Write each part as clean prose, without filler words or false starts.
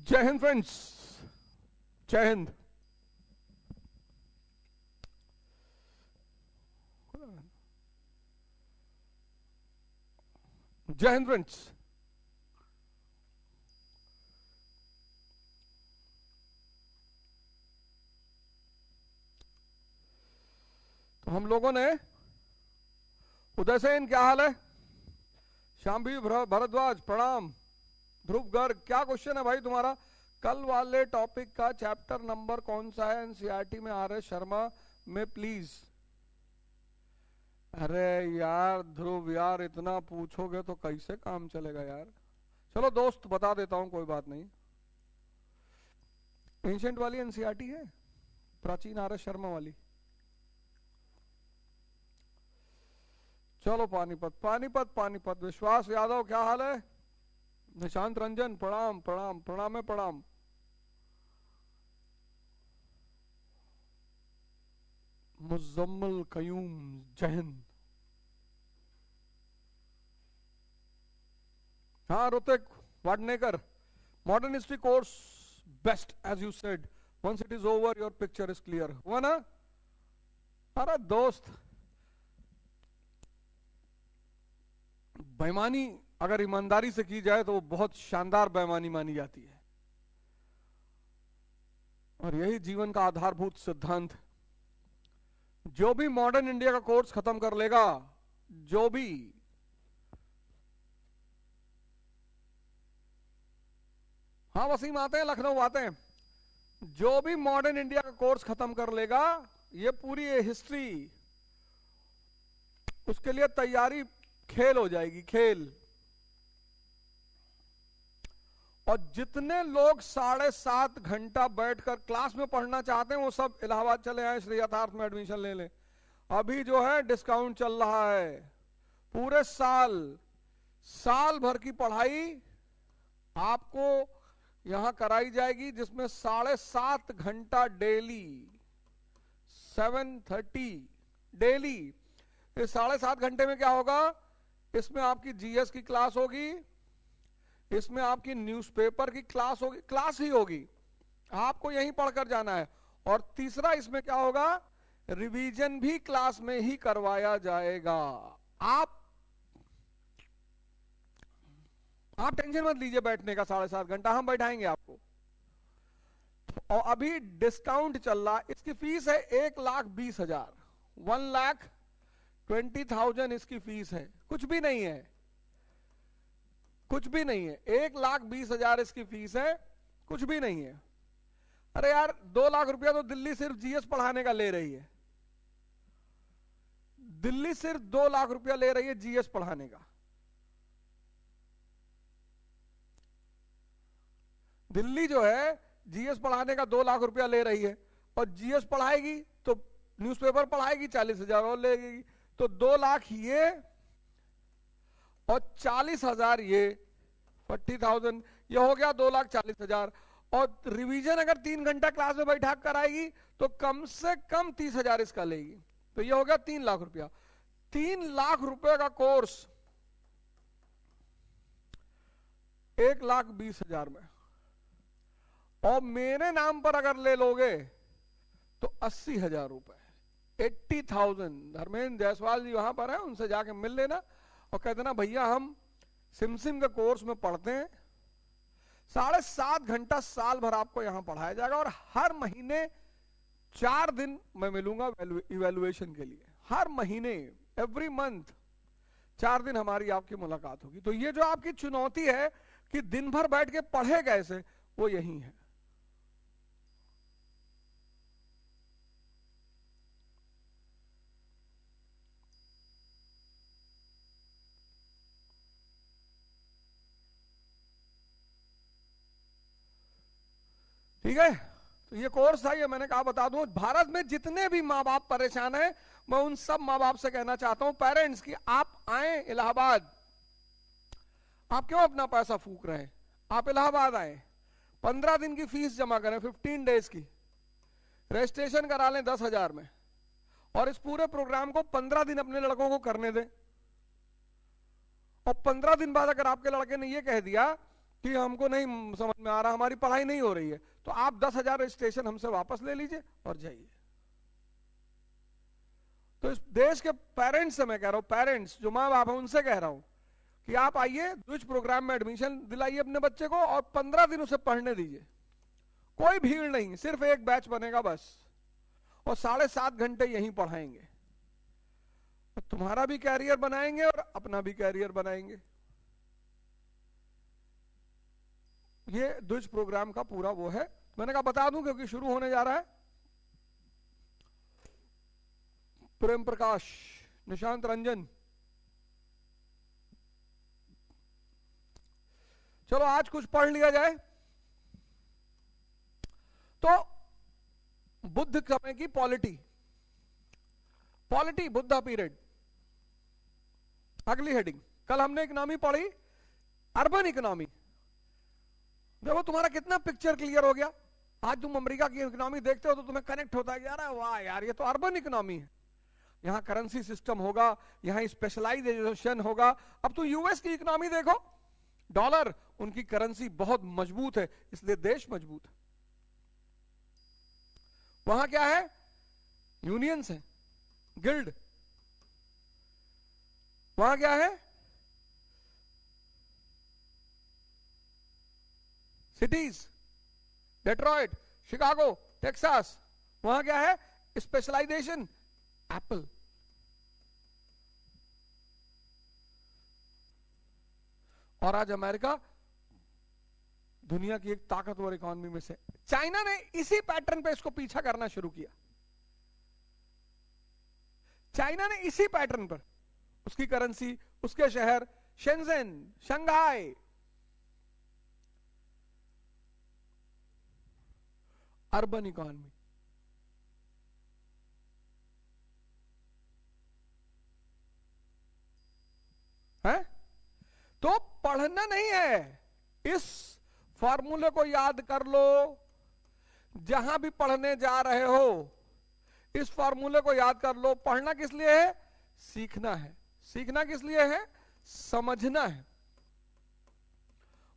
जय हिंद फ्रेंड्स, जय हिंद। जय हिंद फ्रेंड्स। तो हम लोगों ने उदय सेन, क्या हाल है? शाम्भी भरद्वाज, प्रणाम। ध्रुव गर्ग, क्या क्वेश्चन है भाई तुम्हारा? कल वाले टॉपिक का चैप्टर नंबर कौन सा है एनसीईआरटी में? आर एस शर्मा में प्लीज। अरे यार ध्रुव यार, इतना पूछोगे तो कैसे काम चलेगा यार। चलो दोस्त बता देता हूं, कोई बात नहीं। एंशिएंट वाली एनसीईआरटी है, प्राचीन आर एस शर्मा वाली। चलो पानीपत पानीपत पानीपत। विश्वास यादव, क्या हाल है? निशांत रंजन, प्रणाम प्रणाम प्रणाम है, प्रणाम। मुजम्मल कयूम, जय हिंद। हाँ Hrithik Wadnekar, modern history course best as you said, once it is over your picture is clear. हुआ ना? अरे दोस्त, बेईमानी अगर ईमानदारी से की जाए तो वो बहुत शानदार बेईमानी मानी जाती है, और यही जीवन का आधारभूत सिद्धांत। जो भी मॉडर्न इंडिया का कोर्स खत्म कर लेगा, जो भी, हाँ वसीम आते हैं, लखनऊ आते हैं, जो भी मॉडर्न इंडिया का कोर्स खत्म कर लेगा, ये पूरी हिस्ट्री उसके लिए तैयारी खेल हो जाएगी, खेल। और जितने लोग 7.5 घंटा बैठकर क्लास में पढ़ना चाहते हैं वो सब इलाहाबाद चले आए, श्री यथार्थ में एडमिशन ले लें। अभी जो है डिस्काउंट चल रहा है। पूरे साल भर की पढ़ाई आपको यहां कराई जाएगी, जिसमें 7.5 घंटा डेली, 7:30 डेली। इस 7.5 घंटे में क्या होगा? इसमें आपकी जीएस की क्लास होगी, इसमें आपकी न्यूज़पेपर की क्लास होगी, क्लास ही होगी, आपको यहीं पढ़कर जाना है। और तीसरा इसमें क्या होगा? रिवीजन भी क्लास में ही करवाया जाएगा। आप टेंशन मत लीजिए बैठने का, 7.5 घंटा हम बैठाएंगे आपको। और अभी डिस्काउंट चल रहा, इसकी फीस है 1,20,000, 1,20,000 इसकी फीस है। कुछ भी नहीं है, कुछ भी नहीं है। 1,20,000 इसकी फीस है, कुछ भी नहीं है। अरे यार 2 लाख रुपया तो दिल्ली सिर्फ जीएस पढ़ाने का ले रही है। दिल्ली सिर्फ 2 लाख रुपया ले रही है जीएस पढ़ाने का। दिल्ली जो है जीएस पढ़ाने का 2 लाख रुपया ले रही है, और जीएस पढ़ाएगी तो न्यूज़पेपर पढ़ाएगी 40,000 और लेगी, तो 2 लाख ये और 40,000 ये, 40,000 ये हो गया, 2,40,000। और रिवीजन अगर 3 घंटा क्लास में बैठा कर आएगी तो कम से कम 30,000 इसका लेगी, तो ये हो गया 3 लाख रुपया। 3 लाख रुपए का कोर्स 1,20,000 में, और मेरे नाम पर अगर ले लोगे तो 80,000 रुपए, 80,000। धर्मेंद्र जायसवाल जी वहां पर है, उनसे जाके मिल लेना और कह देना भैया हम सिमसिम के कोर्स में पढ़ते हैं। 7.5 घंटा साल भर आपको यहां पढ़ाया जाएगा, और हर महीने 4 दिन मैं मिलूंगा इवैल्यूएशन के लिए। हर महीने, एवरी मंथ 4 दिन हमारी आपकी मुलाकात होगी। तो ये जो आपकी चुनौती है कि दिन भर बैठ के पढ़े कैसे, वो यही है। ठीक है, तो ये कोर्स था, ये मैंने कहा बता दूं। भारत में जितने भी माँ बाप परेशान हैं, मैं उन सब माँ बाप से कहना चाहता हूं, पेरेंट्स, की आप आए इलाहाबाद। आप क्यों अपना पैसा फूक रहे हैं? आप इलाहाबाद आए, 15 दिन की फीस जमा करें, 15 डेज की, रजिस्ट्रेशन करा लें 10,000 में, और इस पूरे प्रोग्राम को 15 दिन अपने लड़कों को करने दें। और 15 दिन बाद अगर आपके लड़के ने यह कह दिया कि हमको नहीं समझ में आ रहा, हमारी पढ़ाई नहीं हो रही है, तो आप 10,000 रजिस्ट्रेशन हमसे वापस ले लीजिए और जाइए। तो इस देश के पेरेंट्स से मैं कह रहा हूं, पेरेंट्स जो माँ बाप हैं उनसे कह रहा हूं कि आप आइए, द्विज प्रोग्राम में एडमिशन दिलाइए अपने बच्चे को और 15 दिन उसे पढ़ने दीजिए। कोई भीड़ नहीं, सिर्फ एक बैच बनेगा बस, और 7.5 घंटे यहीं पढ़ाएंगे। तो तुम्हारा भी कैरियर बनाएंगे और अपना भी कैरियर बनाएंगे। ये द्विज प्रोग्राम का पूरा वो है। मैंने कहा बता दूं क्योंकि शुरू होने जा रहा है। प्रेम प्रकाश, निशांत रंजन, चलो आज कुछ पढ़ लिया जाए। तो बुद्ध समय की पॉलिटी, पॉलिटी बुद्धा पीरियड, अगली हेडिंग। कल हमने इकोनॉमी पढ़ी, अर्बन इकोनॉमी। देखो तुम्हारा कितना पिक्चर क्लियर हो गया। आज तुम अमेरिका की इकोनॉमी देखते हो तो तुम्हें कनेक्ट होता है यार, वाह यार ये तो अर्बन इकोनॉमी है। यहां करेंसी सिस्टम होगा, यहां स्पेशलाइजेशन होगा। अब तो यूएस की इकोनॉमी देखो, डॉलर, उनकी करेंसी बहुत मजबूत है, इसलिए देश मजबूत है। वहां क्या है, यूनियंस है, गिल्ड। वहां क्या है, सिटीज, डेट्रॉइट, शिकागो, टेक्सास। वहां क्या है, स्पेशलाइजेशन, एप्पल। और आज अमेरिका दुनिया की एक ताकतवर इकोनॉमी में से। चाइना ने इसी पैटर्न पे इसको पीछा करना शुरू किया। चाइना ने इसी पैटर्न पर, उसकी करेंसी, उसके शहर, शेंजेन, शंघाई, अर्बन इकोनॉमी। है तो पढ़ना नहीं है, इस फॉर्मूले को याद कर लो। जहां भी पढ़ने जा रहे हो इस फॉर्मूले को याद कर लो। पढ़ना किस लिए है, सीखना है। सीखना किस लिए है, समझना है।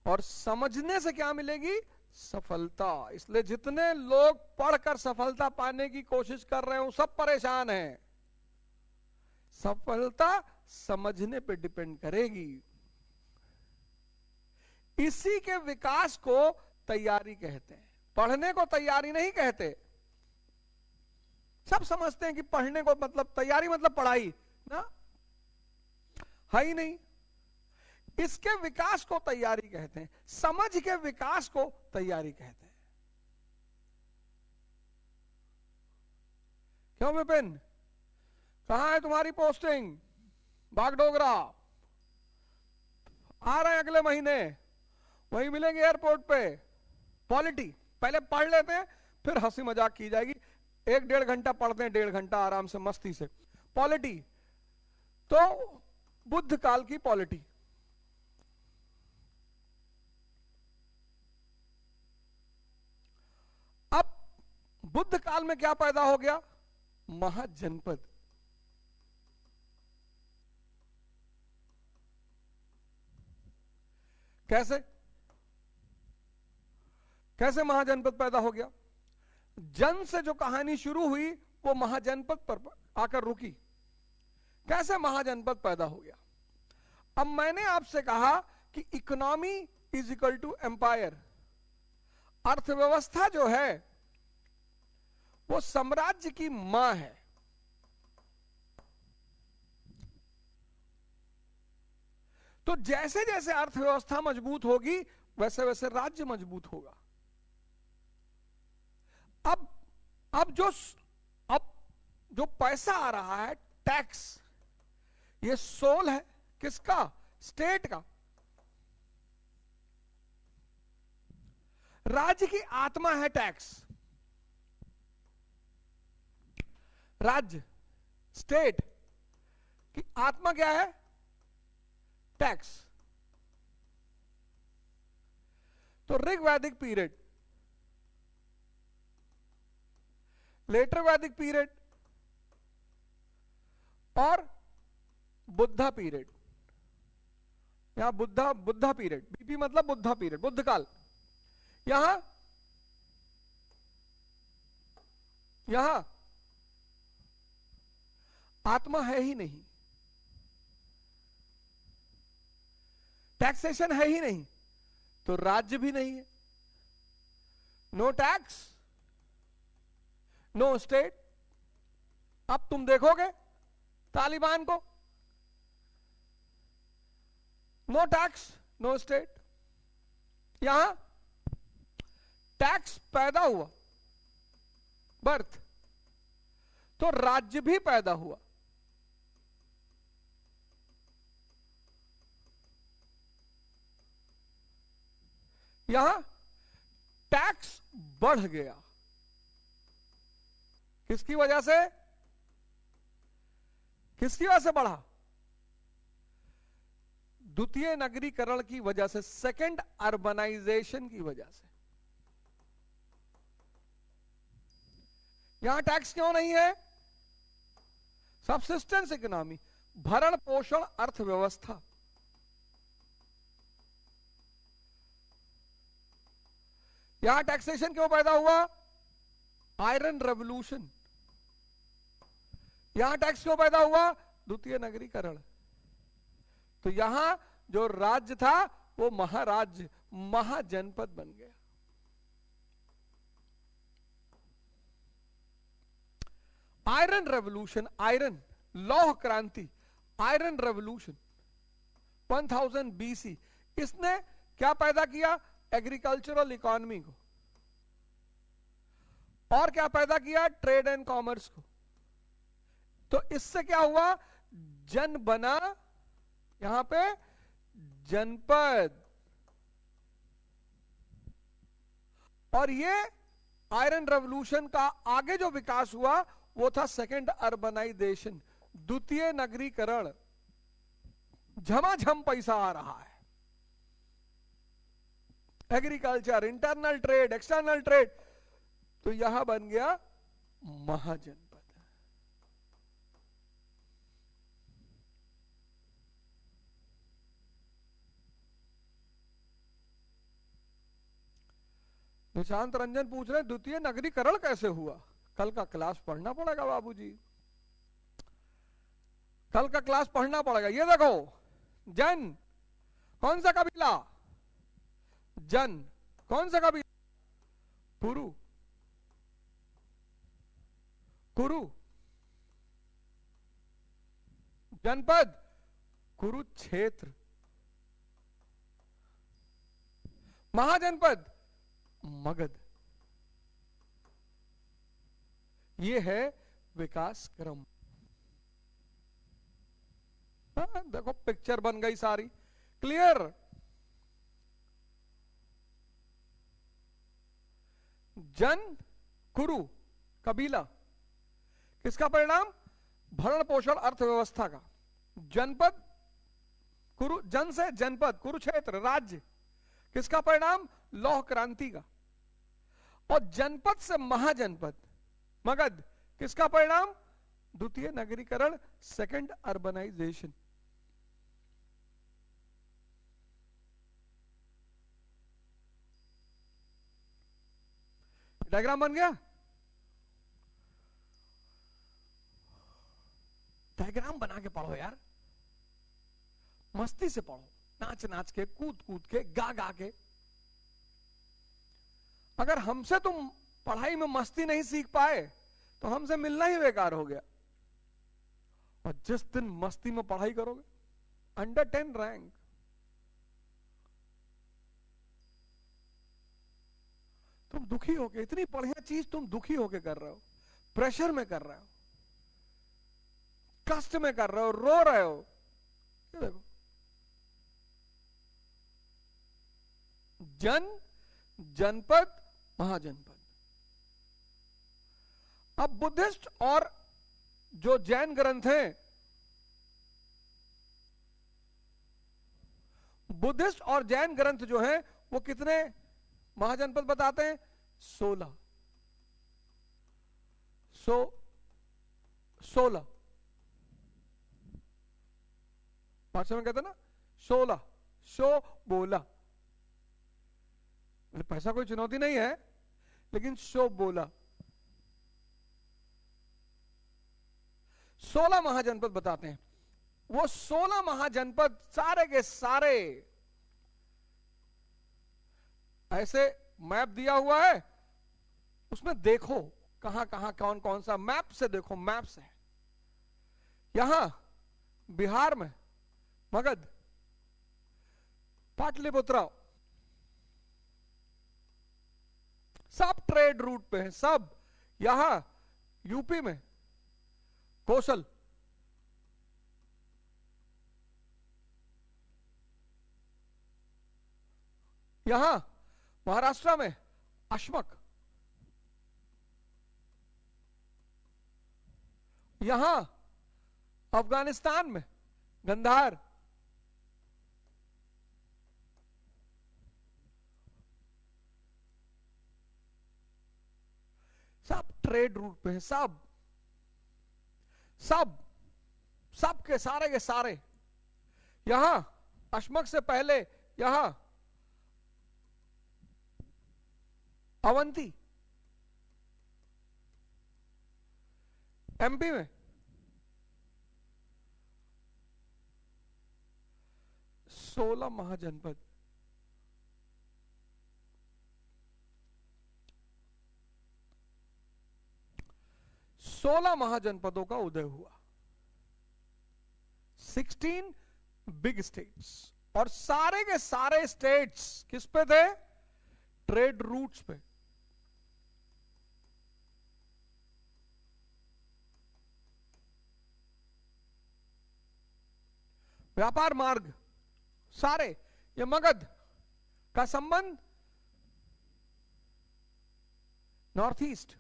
और समझने से क्या मिलेगी, सफलता। इसलिए जितने लोग पढ़कर सफलता पाने की कोशिश कर रहे हो सब परेशान हैं। सफलता समझने पे डिपेंड करेगी। इसी के विकास को तैयारी कहते हैं, पढ़ने को तैयारी नहीं कहते। सब समझते हैं कि पढ़ने को मतलब तैयारी मतलब पढ़ाई ना, है ही नहीं। इसके विकास को तैयारी कहते हैं, समझ के विकास को तैयारी कहते हैं। क्यों विपिन, कहां है तुम्हारी पोस्टिंग? बागडोगरा। आ रहे हैं अगले महीने, वही मिलेंगे एयरपोर्ट पे। पॉलिटी पहले पढ़ लेते हैं, फिर हंसी मजाक की जाएगी। 1-1.5 घंटा पढ़ते हैं, 1.5 घंटा आराम से मस्ती से। पॉलिटी तो बुद्ध काल की पॉलिटी। अब बुद्ध काल में क्या पैदा हो गया, महाजनपद। कैसे कैसे महाजनपद पैदा हो गया? जन से जो कहानी शुरू हुई वो महाजनपद पर आकर रुकी। कैसे महाजनपद पैदा हो गया? अब मैंने आपसे कहा कि economy is equal to empire. अर्थव्यवस्था जो है वो साम्राज्य की मां है। तो जैसे जैसे अर्थव्यवस्था मजबूत होगी वैसे वैसे राज्य मजबूत होगा। अब जो पैसा आ रहा है, टैक्स, ये सोल है किसका, स्टेट का। राज्य की आत्मा है टैक्स। राज्य, स्टेट की आत्मा क्या है, टैक्स। तो ऋग्वैदिक पीरियड, लेटर वैदिक पीरियड और बुद्धा पीरियड, यहां बुद्धा, बुद्धा पीरियड, बीपी मतलब बुद्धा पीरियड, बुद्ध काल। यहां यहां आत्मा है ही नहीं, टैक्सेशन है ही नहीं, तो राज्य भी नहीं है। No tax, no state. अब तुम देखोगे तालिबान को, नो टैक्स नो स्टेट। यहां टैक्स पैदा हुआ, बर्थ, तो राज्य भी पैदा हुआ। यहां टैक्स बढ़ गया, किसकी वजह से? किसकी वजह से बढ़ा? द्वितीय नगरीकरण की वजह से, सेकंड अर्बनाइजेशन की वजह से। यहां टैक्स क्यों नहीं है? सबसिस्टेंस इकोनॉमी, भरण पोषण अर्थव्यवस्था। यहां टैक्सेशन क्यों पैदा हुआ? Iron revolution. यहां टैक्स क्यों पैदा हुआ? द्वितीय नगरीकरण। तो यहां जो राज्य था वो महाराज्य, महाजनपद बन गया। आयरन रेवोल्यूशन, आयरन, लौह क्रांति, आयरन रेवोल्यूशन 1000 बीसी, इसने क्या पैदा किया? एग्रीकल्चरल इकोनॉमी को। और क्या पैदा किया? ट्रेड एंड कॉमर्स को। तो इससे क्या हुआ? जन बना, यहां पे जनपद। और ये आयरन रेवोल्यूशन का आगे जो विकास हुआ वो था सेकंड अर्बनाइजेशन, द्वितीय नगरीकरण। झमाझम पैसा आ रहा है, agriculture, internal trade, external trade, तो यहां बन गया महाजनपद। निशांत रंजन पूछ रहे द्वितीय नगरीकरण कैसे हुआ? कल का क्लास पढ़ना पड़ेगा बाबूजी, कल का क्लास पढ़ना पड़ेगा। ये देखो, जन कौन सा कबीला? जन कौन सा कबीला? कुरु, कुरु। जनपद कुरुक्षेत्र। महाजनपद मगध। ये है विकास क्रम। देखो पिक्चर बन गई सारी, क्लियर। जन, कुरु, कबीला, किसका परिणाम? भरण पोषण अर्थव्यवस्था का। जनपद, कुरु, जन से जनपद, कुरुक्षेत्र, राज्य, किसका परिणाम? लौह क्रांति का। और जनपद से महाजनपद, मगध, किसका परिणाम? द्वितीय नगरीकरण, सेकंड अर्बनाइजेशन। डायग्राम बन गया? डायग्राम बना के पढ़ो यार, मस्ती से पढ़ो, नाच नाच के, कूद कूद के, गा गा के। अगर हमसे तुम पढ़ाई में मस्ती नहीं सीख पाए तो हमसे मिलना ही बेकार हो गया। और जिस दिन मस्ती में पढ़ाई करोगे, अंडर 10 रैंक, तुम दुखी होके, इतनी बढ़िया चीज तुम दुखी होके कर रहे हो, प्रेशर में कर रहे हो, कष्ट में कर रहे हो, रो रहे हो। ये देखो, जन, जनपद, महाजनपद। अब बुद्धिस्ट और जो जैन ग्रंथ हैं, बुद्धिस्ट और जैन ग्रंथ जो हैं वो कितने महाजनपद बताते हैं? 16। 16 भाषा में कहते हैं ना, 16। शो बोला, पैसा कोई चुनौती नहीं है, लेकिन शो बोला। 16 महाजनपद बताते हैं। वो 16 महाजनपद सारे के सारे ऐसे मैप दिया हुआ है, उसमें देखो कहां कहां कौन कौन सा, मैप से देखो, मैप से। यहां बिहार में मगध, पाटलिपुत्र, सब ट्रेड रूट पे है सब। यहां यूपी में कौशल, यहां महाराष्ट्र में अश्मक, यहां अफगानिस्तान में गंधार, सब ट्रेड रूट पे है सब, सब सब के सारे। यहां अश्मक से पहले यहां अवंती, एमपी में 16 महाजनपद। सोलह महाजनपदों का उदय हुआ, 16 बिग स्टेट्स, और सारे के सारे स्टेट्स किस पे थे? ट्रेड रूट्स पे। व्यापार मार्ग सारे। ये मगध का संबंध नॉर्थ ईस्ट,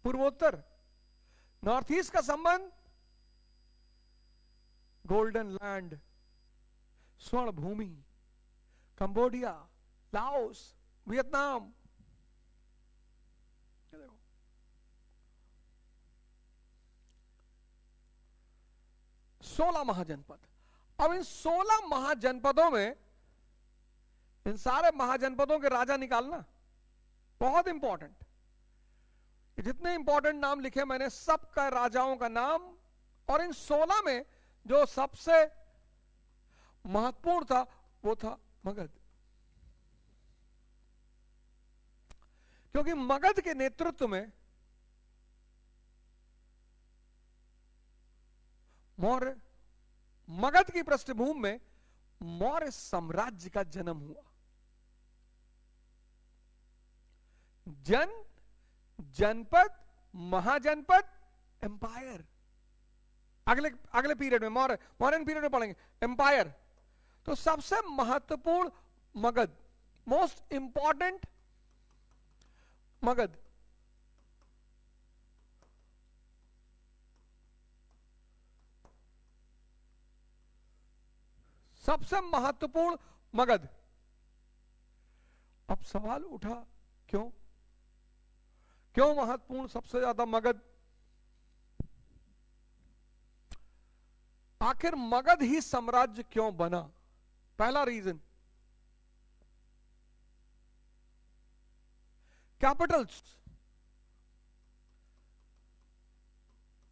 पूर्वोत्तर, नॉर्थ ईस्ट का संबंध गोल्डन लैंड, स्वर्ण भूमि, कंबोडिया, लाओस, वियतनाम। देखो 16 महाजनपद। अब इन 16 महाजनपदों में इन सारे महाजनपदों के राजा निकालना बहुत इंपॉर्टेंट। जितने इंपॉर्टेंट नाम लिखे मैंने, सबका राजाओं का नाम, और इन 16 में जो सबसे महत्वपूर्ण था वो था मगध। क्योंकि मगध के नेतृत्व में मौर्य, मगध की पृष्ठभूमि में मौर्य साम्राज्य का जन्म हुआ। जनपद, महाजनपद, एम्पायर। अगले पीरियड में मौर्यन पीरियड में पढ़ेंगे एम्पायर। तो सबसे महत्वपूर्ण मगध, मोस्ट इंपॉर्टेंट मगध। सबसे महत्वपूर्ण मगध। अब सवाल उठा, क्यों महत्वपूर्ण सबसे ज्यादा मगध? आखिर मगध ही साम्राज्य क्यों बना? पहला reason, capitals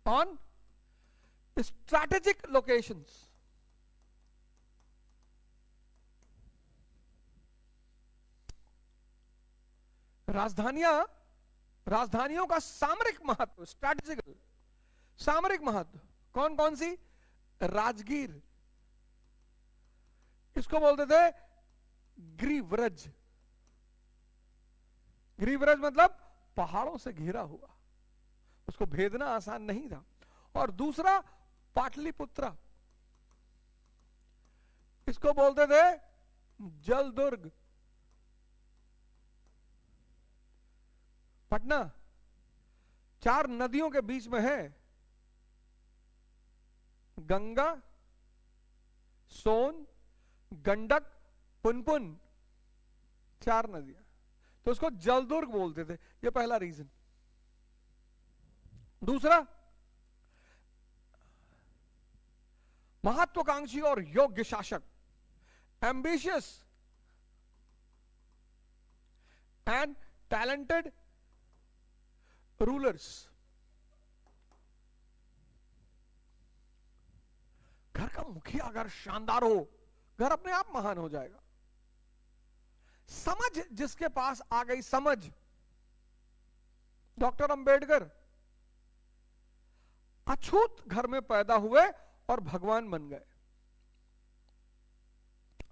on strategic locations. राजधानियों का सामरिक महत्व, स्ट्रैटेजिकल सामरिक महत्व। कौन कौन सी? राजगीर, इसको बोलते थे गिरिव्रज। गिरिव्रज मतलब पहाड़ों से घिरा हुआ, उसको भेदना आसान नहीं था। और दूसरा पाटलिपुत्र, इसको बोलते थे जलदुर्ग। पटना 4 नदियों के बीच में है, गंगा, सोन, गंडक, पुनपुन, 4 नदियां, तो उसको जलदुर्ग बोलते थे। ये पहला रीजन। दूसरा, महत्वाकांक्षी और योग्य शासक। ambitious and talented rulers. घर का मुखिया अगर शानदार हो, घर अपने आप महान हो जाएगा। समझ जिसके पास आ गई, समझ, डॉक्टर अंबेडकर अछूत घर में पैदा हुए और भगवान बन गए।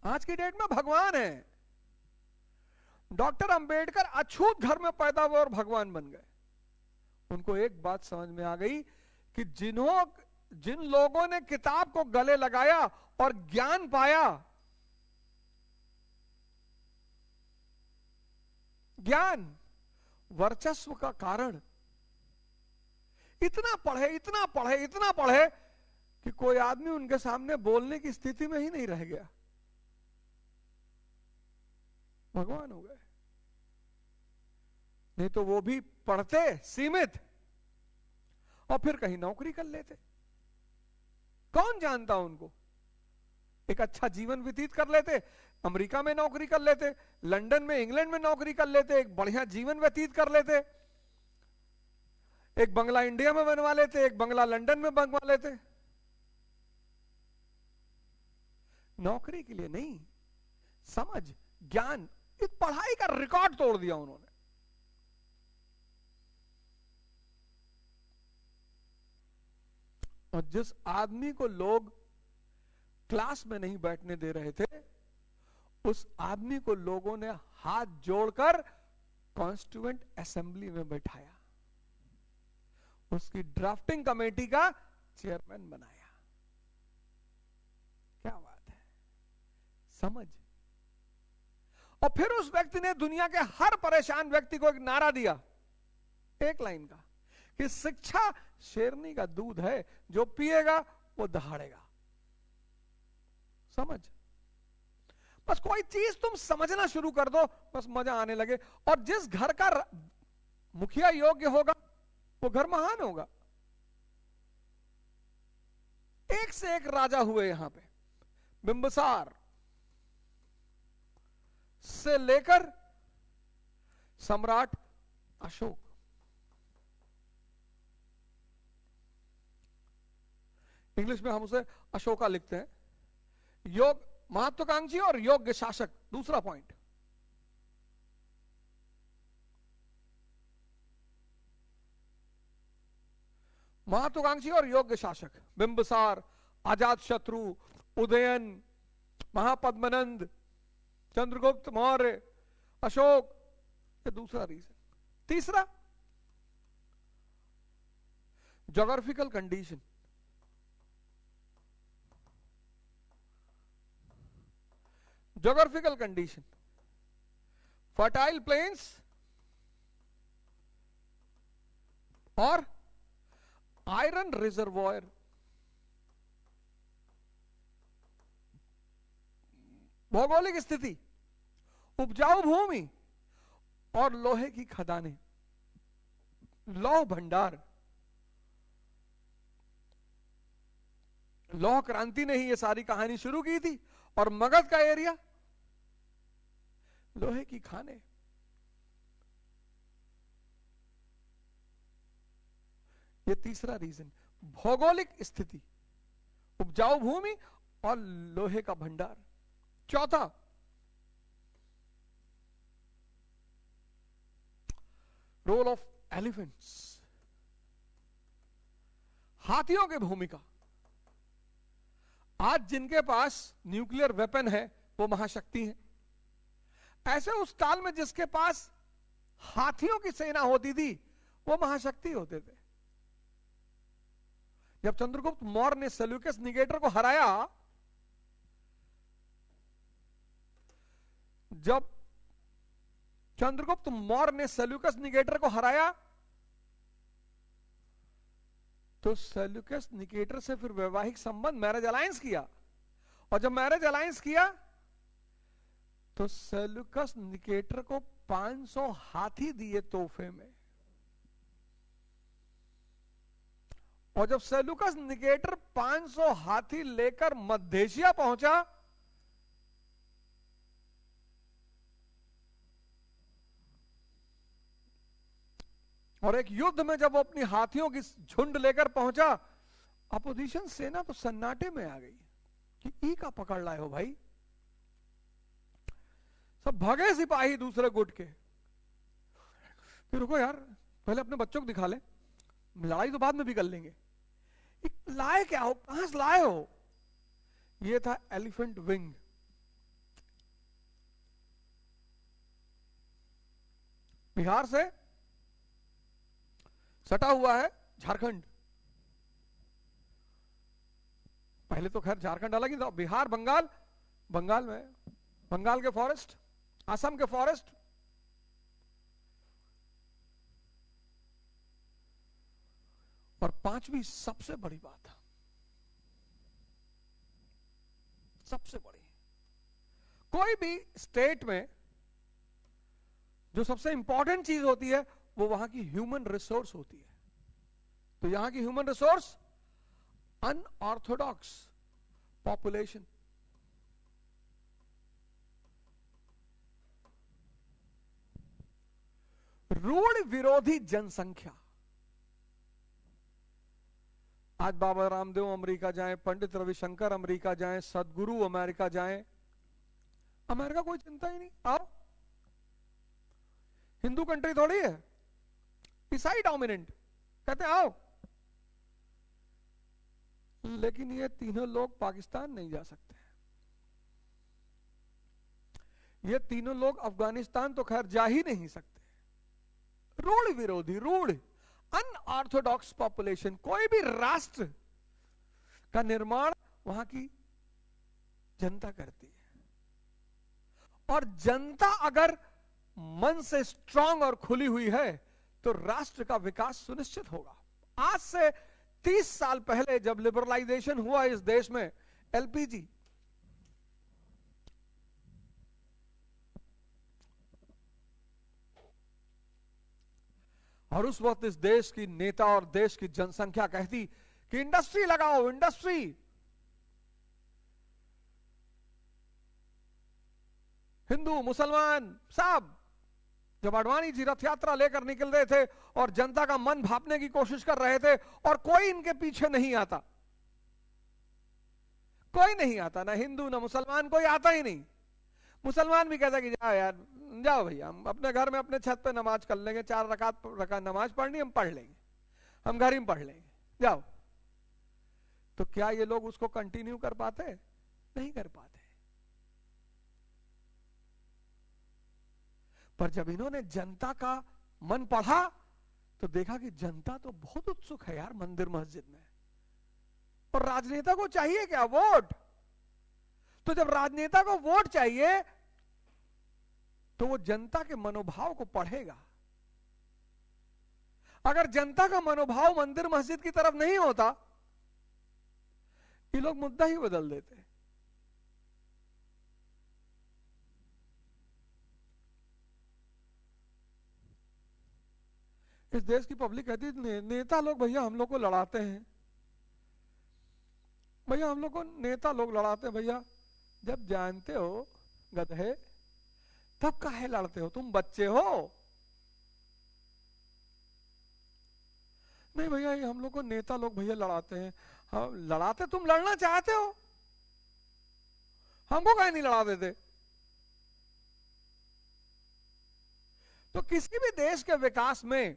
आज की डेट में भगवान है। डॉक्टर अंबेडकर अछूत घर में पैदा हुए और भगवान बन गए। उनको एक बात समझ में आ गई कि जिन लोगों ने किताब को गले लगाया और ज्ञान पाया, ज्ञान वर्चस्व का कारण, इतना पढ़े इतना पढ़े इतना पढ़े कि कोई आदमी उनके सामने बोलने की स्थिति में ही नहीं रह गया, भगवान हो गए। नहीं तो वो भी पढ़ते सीमित और फिर कहीं नौकरी कर लेते, कौन जानता उनको। एक अच्छा जीवन व्यतीत कर लेते, अमेरिका में नौकरी कर लेते, लंदन में, इंग्लैंड में नौकरी कर लेते, एक बढ़िया जीवन व्यतीत कर लेते, एक बंगला इंडिया में बनवा लेते, एक बंगला लंदन में बनवा लेते। नौकरी के लिए नहीं, समझ, ज्ञान, इस पढ़ाई का रिकॉर्ड तोड़ दिया उन्होंने। और जिस आदमी को लोग क्लास में नहीं बैठने दे रहे थे, उस आदमी को लोगों ने हाथ जोड़कर कॉन्स्टिट्यूएंट असेंबली में बैठाया, उसकी ड्राफ्टिंग कमेटी का चेयरमैन बनाया। क्या बात है, समझ। और फिर उस व्यक्ति ने दुनिया के हर परेशान व्यक्ति को एक नारा दिया, एक लाइन का, कि शिक्षा शेरनी का दूध है, जो पिएगा वो दहाड़ेगा। समझ। बस कोई चीज तुम समझना शुरू कर दो, बस मजा आने लगे। और जिस घर का मुखिया योग्य होगा वो घर महान होगा। एक से एक राजा हुए यहां पे, बिंबिसार से लेकर सम्राट अशोक। इंग्लिश में हम उसे अशोका लिखते हैं। योग महत्वाकांक्षी और योग्य शासक, दूसरा पॉइंट। महत्वाकांक्षी और योग्य शासक, बिंबिसार, अजात शत्रु, उदयन, महापद्मनंद, चंद्रगुप्त मौर्य, अशोक, ये दूसरा रीजन। तीसरा, geographical condition. Geographical condition, fertile planes और आयरन रिजर्वॉयर। भौगोलिक स्थिति, उपजाऊ भूमि और लोहे की खदानें, लौह भंडार। लौह क्रांति ने ही ये सारी कहानी शुरू की थी। और मगध का एरिया, लोहे की खाने। ये तीसरा रीजन, भौगोलिक स्थिति, उपजाऊ भूमि और लोहे का भंडार। चौथा, रोल ऑफ एलिफेंट्स, हाथियों की भूमिका। आज जिनके पास न्यूक्लियर वेपन है वो महाशक्ति है। ऐसे उस काल में जिसके पास हाथियों की सेना होती थी वो महाशक्ति होते थे। जब चंद्रगुप्त मौर्य ने सेल्यूकस निकेटर को हराया, जब चंद्रगुप्त मौर्य ने सेल्यूकस निकेटर को हराया तो सेल्यूकस निकेटर से फिर वैवाहिक संबंध, मैरिज अलायंस किया। और जब मैरिज अलायंस किया तो सेल्यूकस निकेटर को 500 हाथी दिए तोहफे में। और जब सेल्यूकस निकेटर 500 हाथी लेकर मध्य एशिया पहुंचा और एक युद्ध में जब वो अपनी हाथियों की झुंड लेकर पहुंचा, अपोजिशन सेना तो सन्नाटे में आ गई कि ई का पकड़ लाए हो भाई। सब भागे सिपाही दूसरे गुट के। फिर रुको यार, पहले अपने बच्चों को दिखा ले, लड़ाई तो बाद में भी कर लेंगे। लाए क्या हो, कहां से लाए हो? ये था एलिफेंट विंग। बिहार से सटा हुआ है झारखंड। पहले तो खैर झारखंड अलग ही था, बिहार, बंगाल, बंगाल में बंगाल के फॉरेस्ट, असम के फॉरेस्ट, और पांचवी सबसे बड़ी बात, सबसे बड़ी, कोई भी स्टेट में जो सबसे इंपॉर्टेंट चीज होती है वो वहां की ह्यूमन रिसोर्स होती है। तो यहां की ह्यूमन रिसोर्स अनऑर्थोडॉक्स पॉपुलेशन। रूढ़ विरोधी जनसंख्या। आज बाबा रामदेव अमेरिका जाएं, पंडित रविशंकर अमेरिका जाएं, सदगुरु अमेरिका जाएं, अमेरिका कोई चिंता ही नहीं। आओ, हिंदू कंट्री थोड़ी है, ईसाई डोमिनेंट, कहते आओ। लेकिन ये तीनों लोग पाकिस्तान नहीं जा सकते, ये तीनों लोग अफगानिस्तान तो खैर जा ही नहीं सकते। रूढ़ विरोधी, रूढ़ अनऑर्थोडॉक्स पॉपुलेशन। कोई भी राष्ट्र का निर्माण वहां की जनता करती है, और जनता अगर मन से स्ट्रांग और खुली हुई है तो राष्ट्र का विकास सुनिश्चित होगा। आज से 30 साल पहले जब लिबरलाइजेशन हुआ इस देश में, एलपीजी, और उस वक्त इस देश की नेता और देश की जनसंख्या कहती कि इंडस्ट्री लगाओ, इंडस्ट्री। हिंदू मुसलमान सब जब अडवाणी जी रथ यात्रा लेकर निकल रहे थे और जनता का मन भापने की कोशिश कर रहे थे, और कोई इनके पीछे नहीं आता, कोई नहीं आता, ना हिंदू ना मुसलमान, कोई आता ही नहीं। मुसलमान भी कहता कि जाओ यार, जाओ भैया, हम अपने घर में अपने छत पे नमाज कर लेंगे, 4 रकात नमाज पढ़नी हम पढ़ लेंगे, हम घर ही में पढ़ लेंगे, जाओ। तो क्या ये लोग उसको कंटिन्यू कर पाते? नहीं कर पाते। पर जब इन्होंने जनता का मन पढ़ा तो देखा कि जनता तो बहुत उत्सुक है यार मंदिर मस्जिद में, और राजनेता को चाहिए क्या? वोट। तो जब राजनेता को वोट चाहिए तो वो जनता के मनोभाव को पढ़ेगा। अगर जनता का मनोभाव मंदिर मस्जिद की तरफ नहीं होता, ये लोग मुद्दा ही बदल देते। इस देश की पब्लिक कहती नेता लोग भैया हम लोग को लड़ाते हैं, भैया हम लोग को नेता लोग लड़ाते हैं। भैया जब जानते हो गधे, तब काहे लड़ते हो? तुम बच्चे हो। नहीं भैया ये हम लोग को नेता लोग भैया लड़ाते हैं। हाँ लड़ाते, तुम लड़ना चाहते हो, हमको काहे नहीं लड़ा देते? तो किसी भी देश के विकास में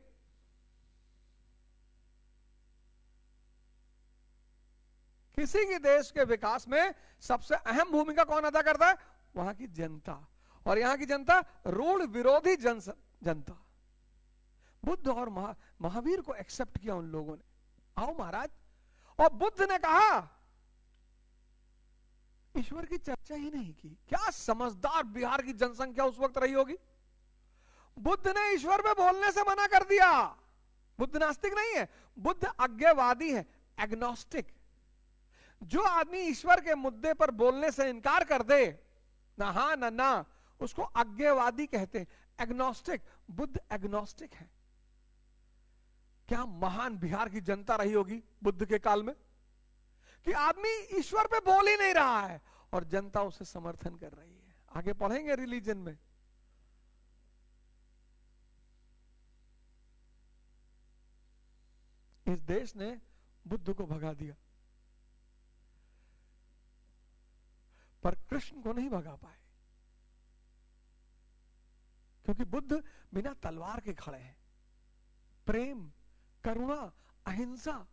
किसी के देश के विकास में सबसे अहम भूमिका कौन अदा करता है? वहां की जनता। और यहां की जनता रूढ़ विरोधी जनता। बुद्ध और महावीर को एक्सेप्ट किया उन लोगों ने, आओ महाराज। और बुद्ध ने कहा, ईश्वर की चर्चा ही नहीं की। क्या समझदार बिहार की जनसंख्या उस वक्त रही होगी। बुद्ध ने ईश्वर पे बोलने से मना कर दिया। बुद्ध नास्तिक नहीं है, बुद्ध अज्ञेयवादी है, एग्नोस्टिक। जो आदमी ईश्वर के मुद्दे पर बोलने से इनकार कर दे, ना हाँ ना ना, उसको अज्ञेयवादी कहते हैं, एग्नोस्टिक। बुद्ध एग्नोस्टिक है। क्या महान बिहार की जनता रही होगी बुद्ध के काल में, कि आदमी ईश्वर पे बोल ही नहीं रहा है और जनता उसे समर्थन कर रही है। आगे पढ़ेंगे रिलीजन में। इस देश ने बुद्ध को भगा दिया, पर कृष्ण को नहीं भगा पाए, क्योंकि बुद्ध बिना तलवार के खड़े हैं। प्रेम, करुणा, अहिंसा।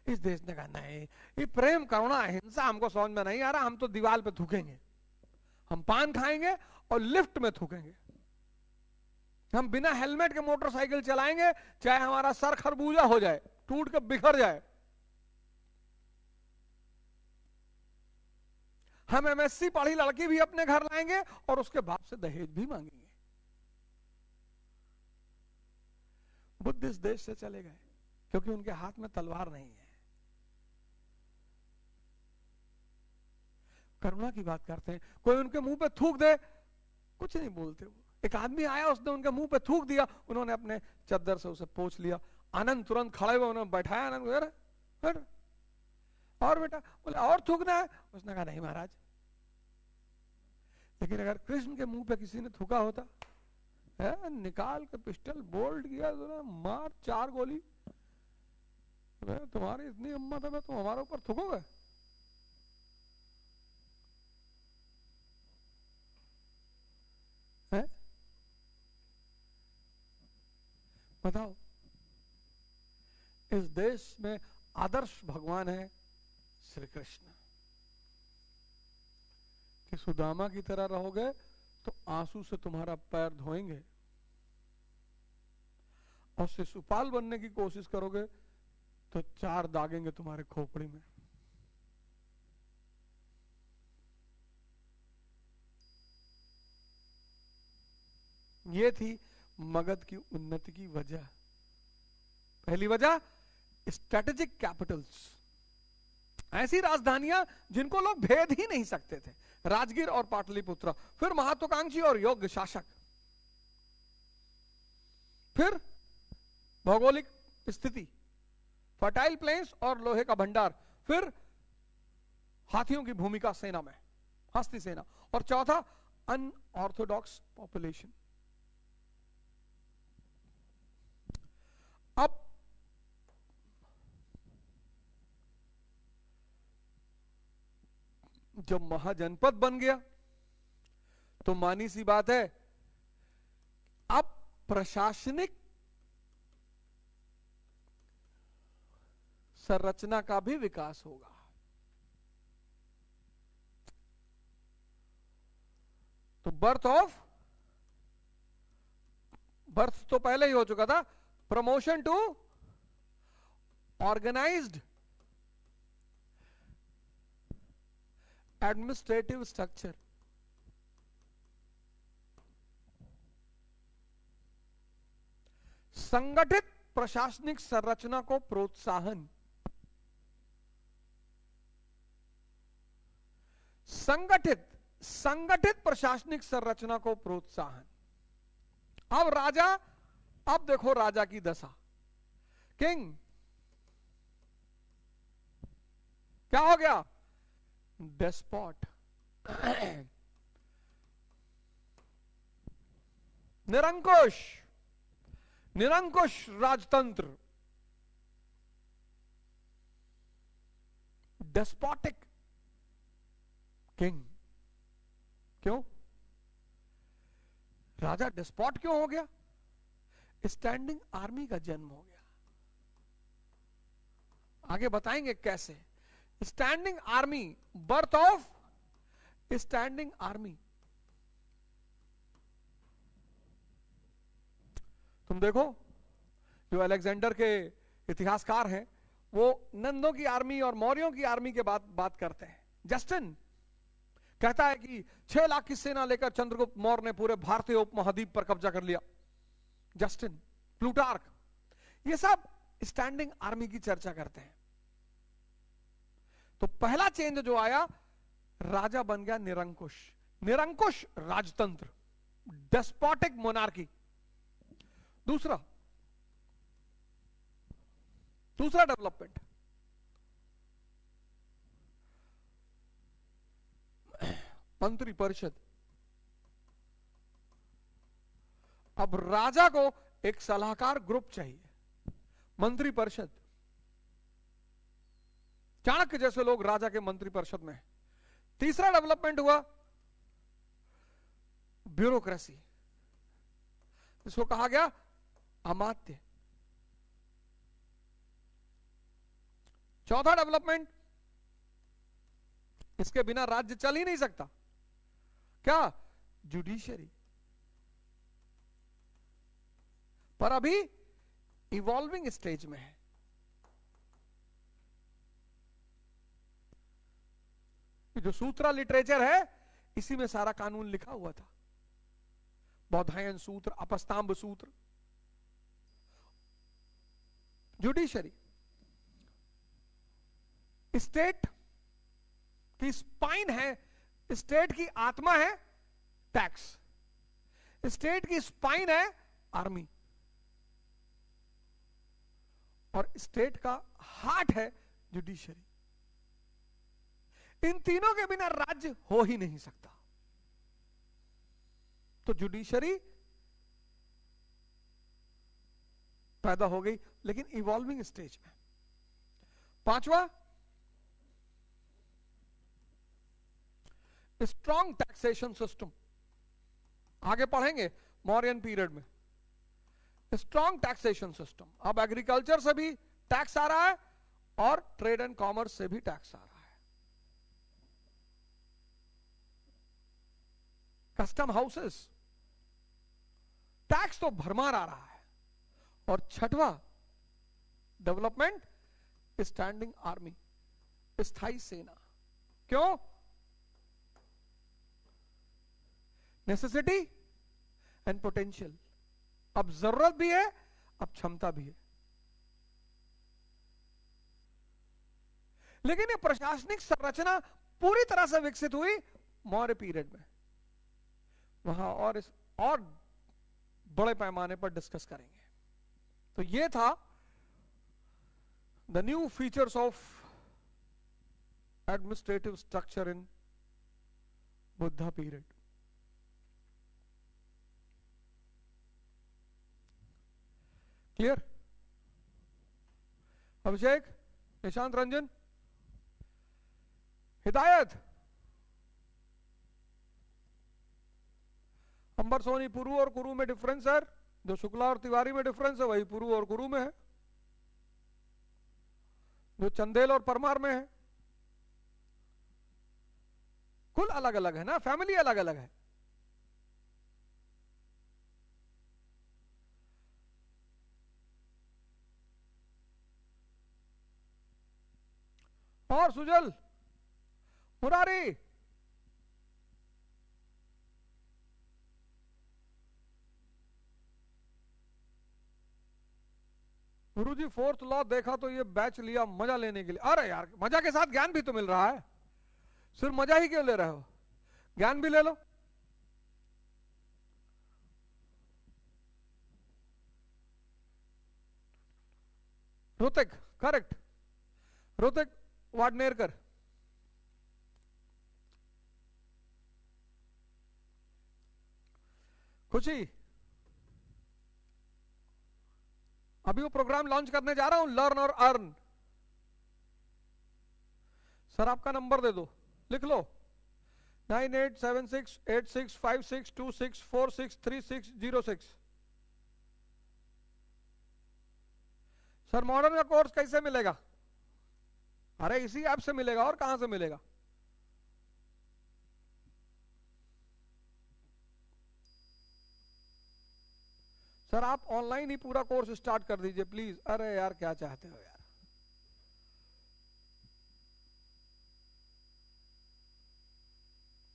इस देश ने कहा नहीं, ये प्रेम, करुणा, अहिंसा हमको समझ में नहीं आ रहा, हम तो दीवार पे थूकेंगे, हम पान खाएंगे और लिफ्ट में थूकेंगे, हम बिना हेलमेट के मोटरसाइकिल चलाएंगे, चाहे हमारा सर खरबूजा हो जाए, टूट के बिखर जाए। हम एमएससी पढ़ी लड़की भी अपने घर लाएंगे और उसके बाप से दहेज भी मांगेंगे। बुद्ध इस देश से चले गए क्योंकि उनके हाथ में तलवार नहीं है। करुणा की बात करते हैं, कोई उनके मुंह पे थूक दे, कुछ नहीं बोलते वो। एक आदमी आया, उसने उनके मुंह पे थूक दिया, उन्होंने अपने चद्दर से उसे पोंछ लिया। आनंद तुरंत खड़े हुए उन्होंने बैठाया आनंद को, और बेटा बोले और थूकना है, उसने कहा नहीं महाराज। लेकिन अगर कृष्ण के मुंह पे किसी ने थूका होता है, निकाल के पिस्टल बोल्ड किया, मार 4 गोली, तुम्हारी इतनी हिम्मत है तुम हमारे ऊपर थूकोगे? है? बताओ, इस देश में आदर्श भगवान है श्री कृष्ण। कि सुदामा की तरह रहोगे तो आंसू से तुम्हारा पैर धोएंगे, और शिशुपाल बनने की कोशिश करोगे तो 4 दागेंगे तुम्हारे खोपड़ी में। ये थी मगध की उन्नति की वजह। पहली वजह, स्ट्रेटेजिक कैपिटल्स, ऐसी राजधानियां जिनको लोग भेद ही नहीं सकते थे, राजगीर और पाटलिपुत्र। फिर महत्वाकांक्षी और योग्य शासक। फिर भौगोलिक स्थिति, फर्टाइल प्लेन्स और लोहे का भंडार। फिर हाथियों की भूमिका सेना में, हस्ती सेना। और चौथा, अनऑर्थोडॉक्स पॉपुलेशन। अब जब महाजनपद बन गया तो मानी सी बात है, अब प्रशासनिक संरचना का भी विकास होगा। तो बर्थ तो पहले ही हो चुका था, promotion to organised administrative structure. संगठित प्रशासनिक संरचना को प्रोत्साहन। संगठित प्रशासनिक संरचना को प्रोत्साहन। अब देखो राजा की दशा। किंग क्या हो गया? डेस्पॉट, निरंकुश राजतंत्र, डेस्पोटिक किंग। क्यों राजा डेस्पॉट क्यों हो गया? स्टैंडिंग आर्मी का जन्म हो गया। आगे बताएंगे कैसे। Standing army, birth of standing army. तुम देखो, जो अलेक्जेंडर के इतिहासकार हैं, वो नंदों की आर्मी और मौर्यों की आर्मी के बात करते हैं। जस्टिन कहता है कि 6 लाख की सेना लेकर चंद्रगुप्त मौर्य ने पूरे भारतीय उपमहाद्वीप पर कब्जा कर लिया। जस्टिन, प्लूटार्क, ये सब स्टैंडिंग आर्मी की चर्चा करते हैं। तो पहला चेंज जो आया, राजा बन गया निरंकुश राजतंत्र, डेस्पोटिक मोनार्की। दूसरा डेवलपमेंट, मंत्री परिषद। अब राजा को एक सलाहकार ग्रुप चाहिए, मंत्री परिषद, चाणक्य जैसे लोग राजा के मंत्री परिषद में हैं। तीसरा डेवलपमेंट हुआ ब्यूरोक्रेसी, इसको कहा गया अमात्य। चौथा डेवलपमेंट, इसके बिना राज्य चल ही नहीं सकता, क्या? जुडिशरी। पर अभी इवॉल्विंग स्टेज में है। जो सूत्रा लिटरेचर है, इसी में सारा कानून लिखा हुआ था। बौधायन सूत्र, अपस्तांब सूत्र। जुडिशरी, स्टेट की स्पाइन है, स्टेट की आत्मा है टैक्स, स्टेट की स्पाइन है आर्मी, और स्टेट का हार्ट है जुडिशरी। इन तीनों के बिना राज्य हो ही नहीं सकता। तो जुडिशरी पैदा हो गई, लेकिन इवॉल्विंग स्टेज में। पांचवा, स्ट्रॉन्ग टैक्सेशन सिस्टम। आगे पढ़ेंगे मौर्यन पीरियड में। स्ट्रॉन्ग टैक्सेशन सिस्टम, अब एग्रीकल्चर से भी टैक्स आ रहा है और ट्रेड एंड कॉमर्स से भी टैक्स आ रहा है। कस्टम हाउसेस, टैक्स तो भरमार आ रहा है। और छठवा डेवलपमेंट, स्टैंडिंग आर्मी, स्थायी सेना। क्यों? Necessity and potential. अब जरूरत भी है, अब क्षमता भी है। लेकिन ये प्रशासनिक संरचना पूरी तरह से विकसित हुई मौर्य पीरियड में। वहां और बड़े पैमाने पर डिस्कस करेंगे। तो ये था the new features of administrative structure in Buddha period. Clear? Abhishek, Nishant Ranjan, Hidayat, Amber Soni, पुरु और कुरु में डिफरेंस है। जो शुक्ला और तिवारी में डिफरेंस है, वही पुरु और कुरु में है। जो चंदेल और परमार में है, कुल अलग अलग है ना, फैमिली अलग अलग है। और सुजल, मुरारी, गुरुजी फोर्थ लॉ देखा तो ये बैच लिया मजा लेने के लिए। अरे यार, मजा के साथ ज्ञान भी तो मिल रहा है, सिर्फ मजा ही क्यों ले रहे हो, ज्ञान भी ले लो। ऋतिक, करेक्ट, ऋतिक वाडनेरकर। खुशी, अभी वो प्रोग्राम लॉन्च करने जा रहा हूं, लर्न और अर्न। सर आपका नंबर दे दो, लिख लो 987686562646 सर मॉडर्न का कोर्स कैसे मिलेगा? अरे इसी ऐप से मिलेगा, और कहां से मिलेगा? सर आप ऑनलाइन ही पूरा कोर्स स्टार्ट कर दीजिए प्लीज। अरे यार क्या चाहते हो यार।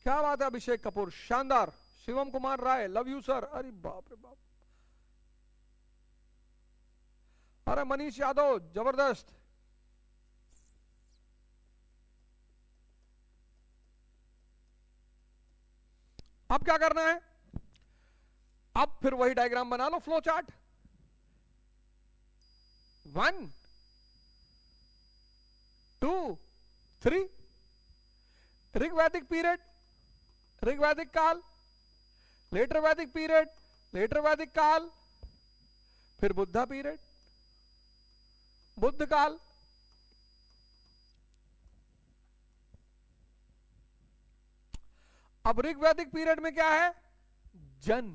क्या बात है अभिषेक कपूर, शानदार। Shivam Kumar Rai, love you sir. अरे बाप रे बाप। अरे मनीष यादव, जबरदस्त। अब क्या करना है? अब फिर वही डायग्राम बना लो, फ्लो चार्ट। 1 2 3, ऋग्वैदिक पीरियड, ऋग्वैदिक काल, लेटर वैदिक पीरियड, लेटर वैदिक काल, फिर बुद्धा पीरियड। बुद्ध काल, अब ऋग्वैदिक पीरियड में क्या है? जन,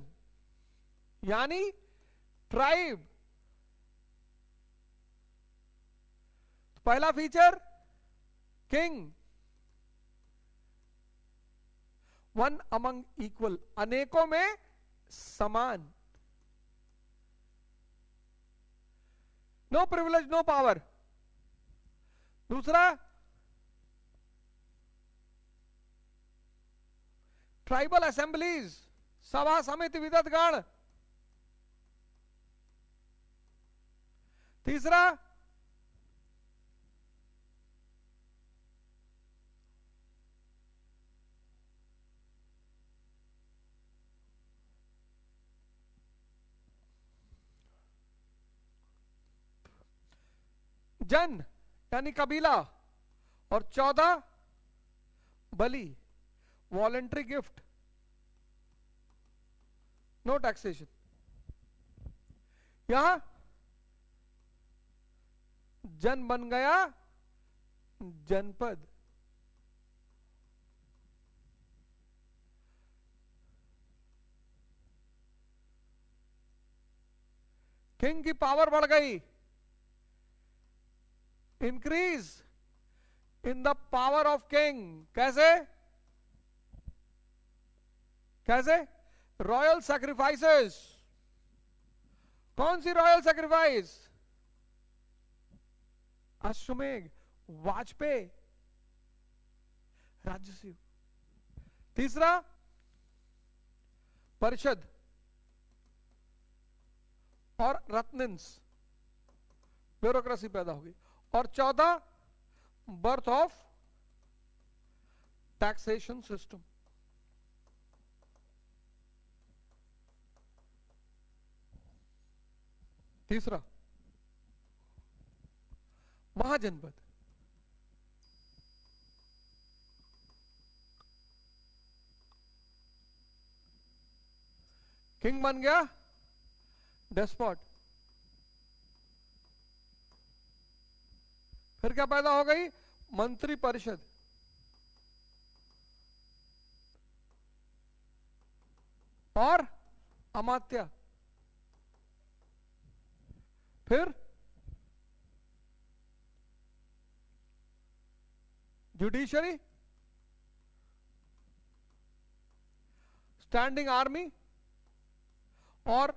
यानी ट्राइब। पहला feature king, one among equal, अनेकों में समान, नो प्रिविलेज नो पावर। दूसरा ट्राइबल असेंबलीज, सभा समिति विदतगण। तीसरा जन यानी कबीला, और 14 बलि, वॉलेंट्री गिफ्ट, नो टैक्सेशन। यहां जन बन गया जनपद। किंग की पावर बढ़ गई, increase in the power of king. कैसे? कैसे? Royal sacrifices. कौन सी रॉयल सैक्रिफाइस? अश्वमेघ, वाजपेयी, राजस्व। तीसरा परिषद और रत्निंस, ब्यूरोक्रेसी पैदा होगी। और 14 बर्थ ऑफ टैक्सेशन सिस्टम। तीसरा महाजनपद, किंग बन गया डेस्पॉट। फिर क्या पैदा हो गई? मंत्री परिषद, और अमात्य। फिर जुडिशरी, स्टैंडिंग आर्मी, और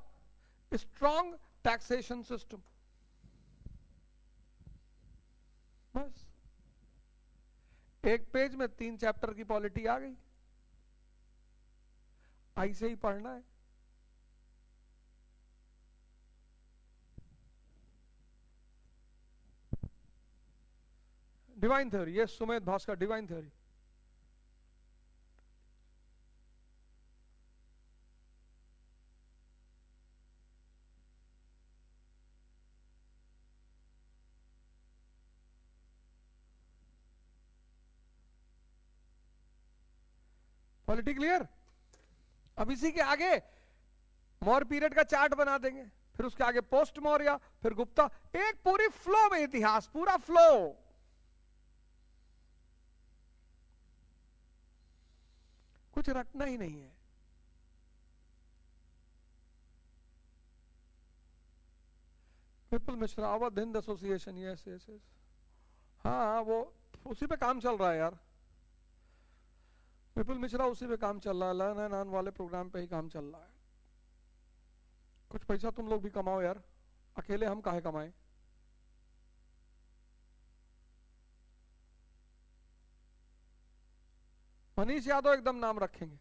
स्ट्रॉन्ग टैक्सेशन सिस्टम। बस एक पेज में 3 चैप्टर की पॉलिटी आ गई। ऐसे ही पढ़ना है। डिवाइन थ्योरी, ये Sumedh Bhaskar, divine theory. Polity clear? अब इसी के आगे मौर्य पीरियड का चार्ट बना देंगे, फिर उसके आगे पोस्ट मौर्य, फिर गुप्ता, एक पूरी फ्लो में इतिहास, पूरा फ्लो। कुछ रटना ही नहीं है। Vipul Mishra, Awadh Hind association, yes yes yes, हाँ वो उसी पे काम चल रहा है यार। विपुल मिश्रा उसी पे काम चल रहा है, लर्न एंड अर्न वाले प्रोग्राम पे ही काम चल रहा है। कुछ पैसा तुम लोग भी कमाओ यार, अकेले हम काहे कमाएं। मनीष यादव एकदम नाम रखेंगे,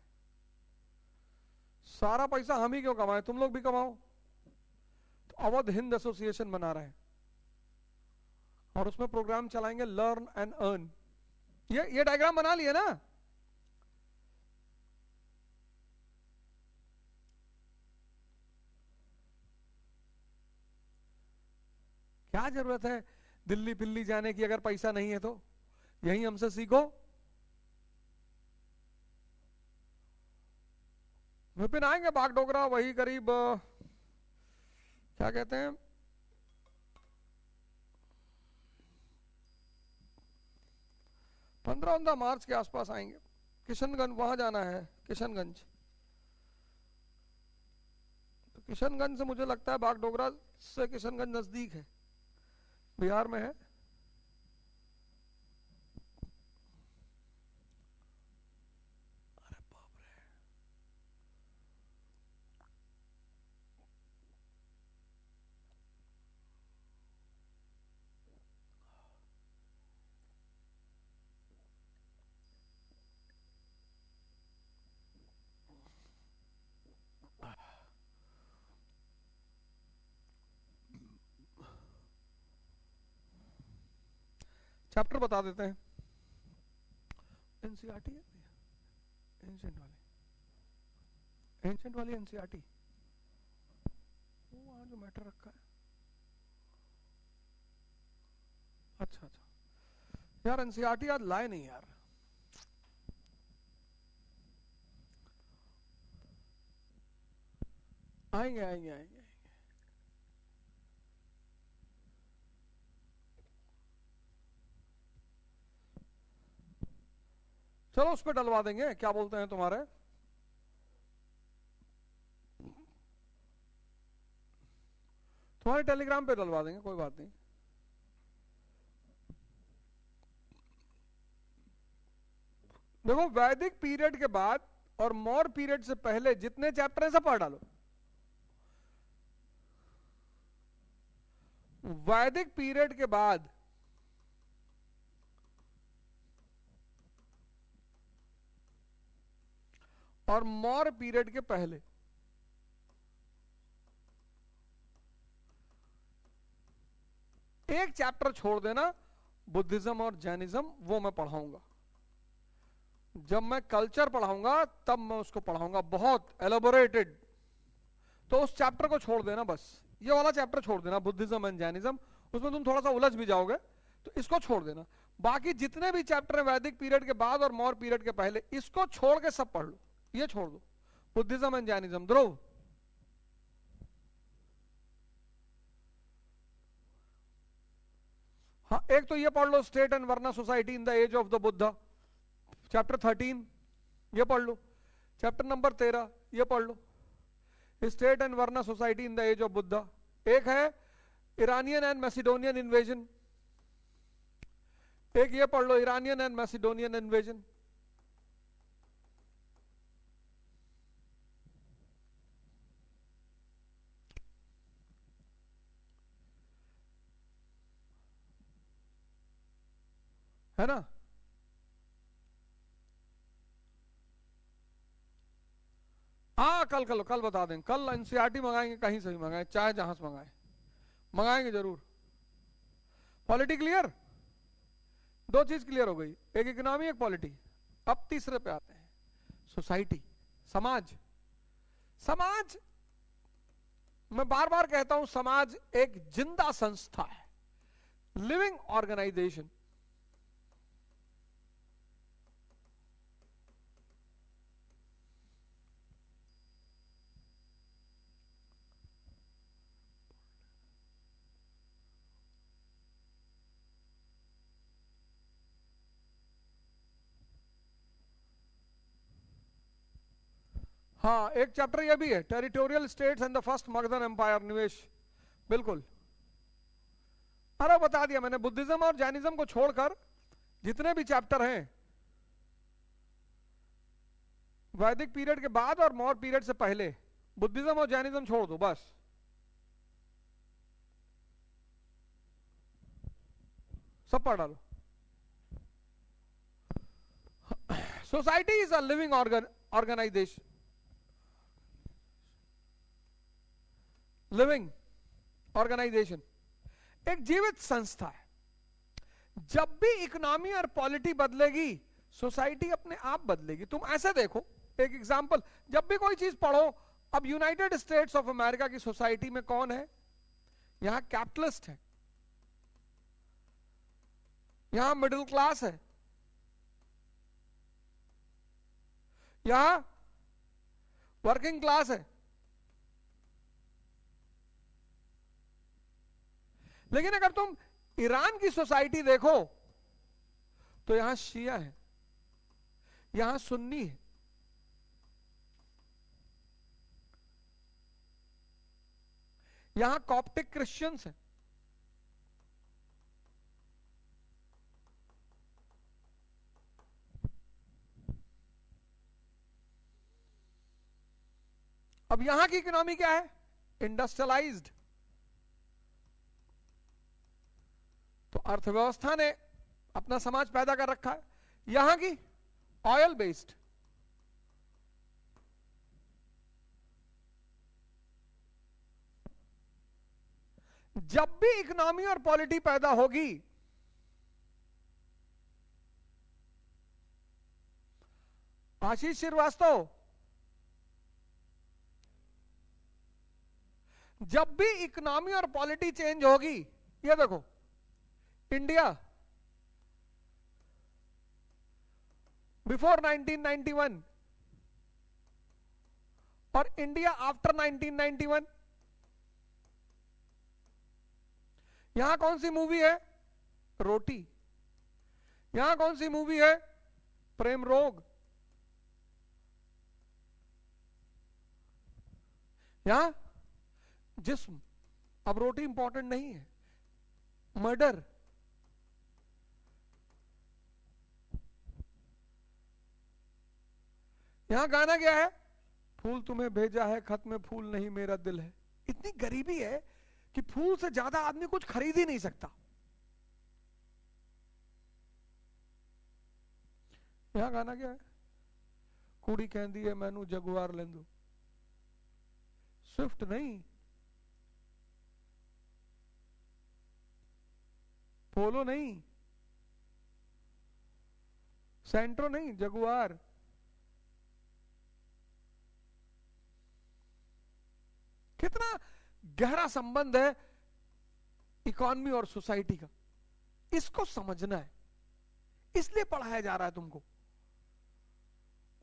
सारा पैसा हम ही क्यों कमाएं, तुम लोग भी कमाओ। तो अवध हिंद एसोसिएशन बना रहे हैं और उसमें प्रोग्राम चलाएंगे लर्न एंड अर्न। ये डायग्राम बना लिए ना? क्या जरूरत है दिल्ली पिल्ली जाने की, अगर पैसा नहीं है तो यही हमसे सीखो। विपिन आएंगे बागडोगरा, वही करीब क्या कहते हैं 15 मार्च के आसपास आएंगे। किशनगंज वहां जाना है, किशनगंज। तो किशनगंज से मुझे लगता है बागडोगरा से किशनगंज नजदीक है, बिहार में है। अरे बाप रे, चैप्टर बता देते हैं। एनसीईआरटी है, एंशिएंट वाली एनसीईआरटी, वो वहां जो मैटर रखा है। अच्छा अच्छा यार, एनसीईआरटी आज लाए नहीं यार। आएंगे आएंगे आएंगे। चलो उस पर डलवा देंगे, क्या बोलते हैं तुम्हारे? तुम्हारे टेलीग्राम पे डलवा देंगे, कोई बात नहीं। देखो, वैदिक पीरियड के बाद और मौर्य पीरियड से पहले जितने चैप्टर हैं सब पढ़ डालो। वैदिक पीरियड के बाद और मौर्य पीरियड के पहले एक चैप्टर छोड़ देना, बुद्धिज्म और जैनिज्म, वो मैं पढ़ाऊंगा। जब मैं कल्चर पढ़ाऊंगा तब मैं उसको पढ़ाऊंगा बहुत एलोबोरेटेड। तो उस चैप्टर को छोड़ देना, बस ये वाला चैप्टर छोड़ देना, बुद्धिज्म एंड जैनिज्म। उसमें तुम थोड़ा सा उलझ भी जाओगे, तो इसको छोड़ देना। बाकी जितने भी चैप्टर हैं वैदिक पीरियड के बाद और मौर्य पीरियड के पहले, इसको छोड़ के सब पढ़ लो। ये छोड़ दो, बुद्धिज्म एंड जैनिज्म, ध्रुव। हाँ, एक तो ये पढ़ लो, state and varna society in the age of the Buddha, chapter 13, ये पढ़ लो। चैप्टर नंबर 13 ये पढ़ लो, state and varna society in the age of Buddha. एक है ईरानियन एंड मैसिडोनियन इन्वेजन, एक ये पढ़ लो, ईरानियन एंड मैसिडोनियन इन्वेजन। है ना? हाँ, कल बता देंगे। कल एनसीईआरटी मंगाएंगे, कहीं से भी मंगाए, चाहे जहां से मंगाए, मंगाएंगे जरूर। पॉलिटी क्लियर, दो चीज क्लियर हो गई, एक इकोनॉमी एक पॉलिटी। अब तीसरे पे आते हैं, सोसाइटी, समाज। समाज, मैं बार बार कहता हूं, समाज एक जिंदा संस्था है, लिविंग ऑर्गेनाइजेशन। हाँ, एक चैप्टर ये भी है, territorial states and the first Magadhan empire, निवेश, बिल्कुल। अरे बता दिया मैंने, बुद्धिज्म और जैनिज्म को छोड़कर जितने भी चैप्टर हैं वैदिक पीरियड के बाद और मौर्य पीरियड से पहले, बुद्धिज्म और जैनिज्म छोड़ दो बस, सब पढ़ डालो। Society is a living organisation, living organisation, एक जीवित संस्था है। जब भी इकोनॉमी और पॉलिटी बदलेगी, सोसाइटी अपने आप बदलेगी। तुम ऐसे देखो, एक एग्जांपल, जब भी कोई चीज पढ़ो, अब यूनाइटेड स्टेट्स ऑफ अमेरिका की सोसाइटी में कौन है? यहां कैपिटलिस्ट है, यहां मिडिल क्लास है, यहां वर्किंग क्लास है। लेकिन अगर तुम ईरान की सोसाइटी देखो, तो यहां शिया है, यहां सुन्नी है। यहां कॉप्टिक क्रिश्चियंस हैं। अब यहां की इकोनॉमी क्या है? इंडस्ट्रियलाइज्ड। तो अर्थव्यवस्था ने अपना समाज पैदा कर रखा है। यहां की ऑयल बेस्ड। जब भी इकोनॉमी और पॉलिटी पैदा होगी, आशीष श्रीवास्तव, जब भी इकोनॉमी और पॉलिटी चेंज होगी, ये देखो इंडिया बिफोर 1991 और इंडिया आफ्टर 1991, यहां कौन सी मूवी है? रोटी। यहां कौन सी मूवी है? प्रेम रोग। यहां जिस्म। अब रोटी इंपॉर्टेंट नहीं है, मर्डर। यहां गाना क्या है? फूल तुम्हें भेजा है, खत में फूल नहीं मेरा दिल है। इतनी गरीबी है कि फूल से ज्यादा आदमी कुछ खरीद ही नहीं सकता। यहां गाना क्या है? कुड़ी कहती है मैनू जगुआर लेंदो। स्विफ्ट नहीं, पोलो नहीं, सेंट्रो नहीं, जगुआर। कितना गहरा संबंध है इकोनॉमी और सोसाइटी का, इसको समझना है। इसलिए पढ़ाया जा रहा है तुमको।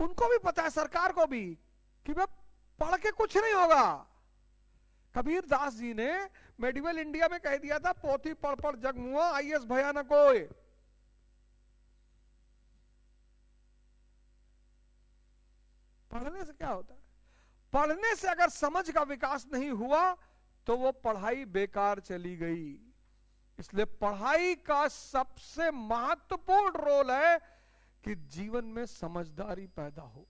उनको भी पता है, सरकार को भी, कि भाई पढ़ के कुछ नहीं होगा। कबीर दास जी ने मेडिवल इंडिया में कह दिया था, पोथी पढ़ पढ़ जग मुआ, आईएएस भया न कोई। पढ़ने से क्या होता है? पढ़ने से अगर समझ का विकास नहीं हुआ तो वो पढ़ाई बेकार चली गई। इसलिए पढ़ाई का सबसे महत्वपूर्ण रोल है कि जीवन में समझदारी पैदा हो।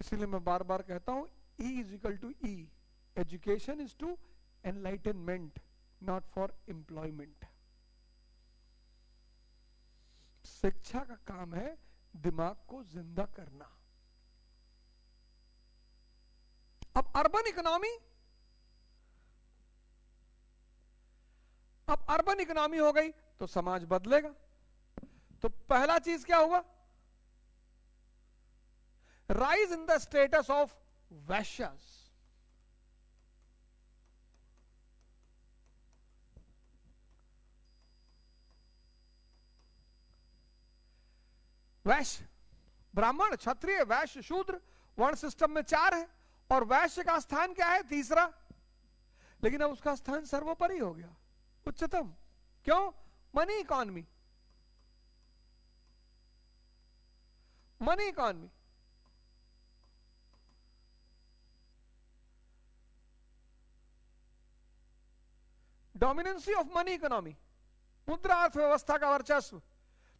इसलिए मैं बार बार कहता हूं, E is equal to E. Education is to enlightenment, not for employment. शिक्षा का काम है दिमाग को जिंदा करना। अब अर्बन इकोनॉमी, अब अर्बन इकोनॉमी हो गई तो समाज बदलेगा। तो पहला चीज क्या होगा? Rise in the status of Vaishyas. वैश्य, ब्राह्मण, क्षत्रिय, वैश्य, शूद्र, वर्ण सिस्टम में 4 है और वैश्य का स्थान क्या है? तीसरा। लेकिन अब उसका स्थान सर्वोपरि हो गया, उच्चतम। क्यों? Money economy. Money economy. Dominancy of money economy, मुद्रा अर्थव्यवस्था का वर्चस्व।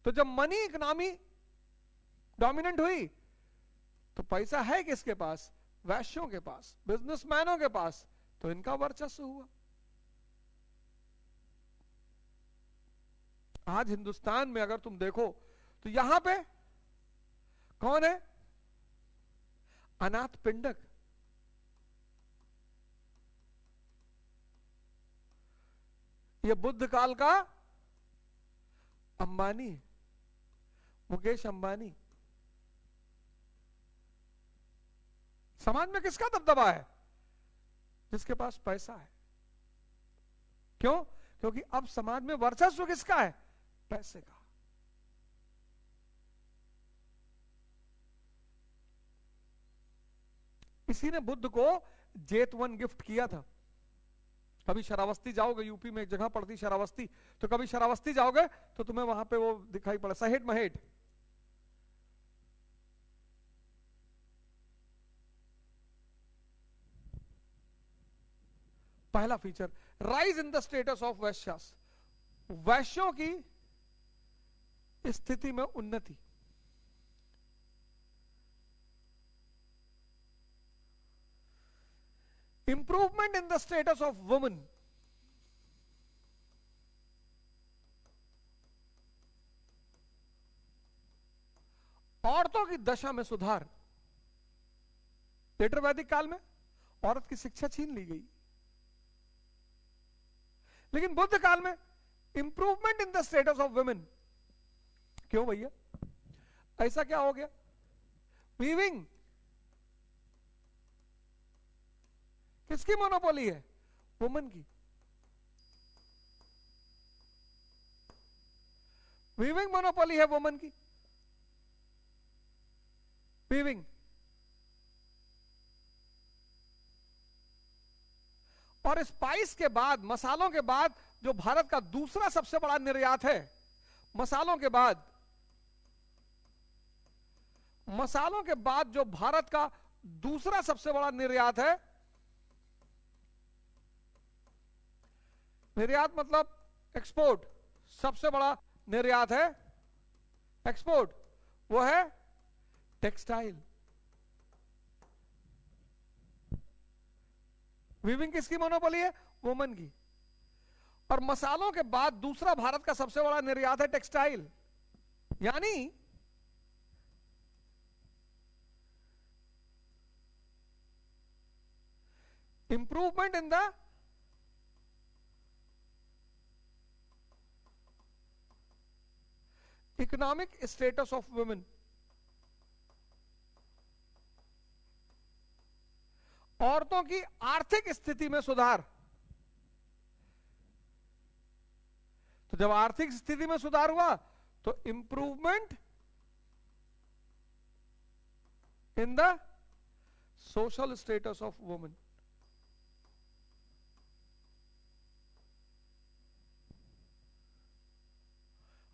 तो जब मनी इकोनॉमी डोमिनेंट हुई तो पैसा है किसके पास? वैश्यों के पास, बिजनेसमैनों के पास। तो इनका वर्चस्व हुआ। आज हिंदुस्तान में अगर तुम देखो तो यहां पे कौन है? अनाथ पिंडक। ये बुद्ध काल का अंबानी, मुकेश अंबानी। समाज में किसका दबदबा है? जिसके पास पैसा है। क्यों? क्योंकि अब समाज में वर्चस्व किसका है? पैसे का। इसी ने बुद्ध को जेतवन गिफ्ट किया था। कभी शरावस्ती जाओगे, यूपी में एक जगह पड़ती शरावस्ती, तो कभी शरावस्ती जाओगे तो तुम्हें वहां पे वो दिखाई पड़ा, सहेट महेट। पहला feature, rise in the status of Vaishyas, वैश्यों की स्थिति में उन्नति। Improvement in the status of women, औरतों की दशा में सुधार। लेटर वैदिक काल में औरत की शिक्षा छीन ली गई, लेकिन बुद्ध काल में improvement in the status of women. क्यों भैया, ऐसा क्या हो गया? वीविंग किसकी मोनोपोली है? वुमेन की। वीविंग मोनोपोली है वुमेन की, वीविंग। और स्पाइस के बाद, मसालों के बाद, जो भारत का दूसरा सबसे बड़ा निर्यात है, मसालों के बाद, मसालों के बाद जो भारत का दूसरा सबसे बड़ा निर्यात है, निर्यात मतलब एक्सपोर्ट, सबसे बड़ा निर्यात है एक्सपोर्ट, वो है टेक्सटाइल। वीविंग किसकी मोनोपोली है? वुमेन की। और मसालों के बाद दूसरा भारत का सबसे बड़ा निर्यात है टेक्सटाइल। यानी improvement in the economic status of women, औरतों की आर्थिक स्थिति में सुधार। तो जब आर्थिक स्थिति में सुधार हुआ तो improvement in the social status of women.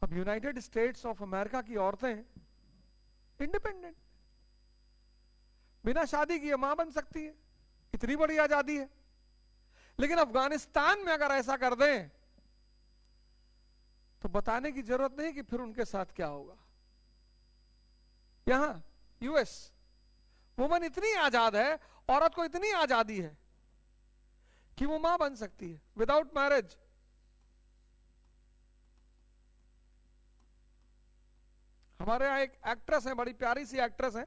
अब यूनाइटेड स्टेट्स ऑफ अमेरिका की औरतें इंडिपेंडेंट, बिना शादी किए मां बन सकती है, इतनी बड़ी आजादी है। लेकिन अफगानिस्तान में अगर ऐसा कर दें तो बताने की जरूरत नहीं कि फिर उनके साथ क्या होगा। यहां यूएस, वुमन इतनी आजाद है, औरत को इतनी आजादी है कि वो मां बन सकती है विदाउट मैरिज। हमारे यहां एक एक्ट्रेस है, बड़ी प्यारी सी एक्ट्रेस है,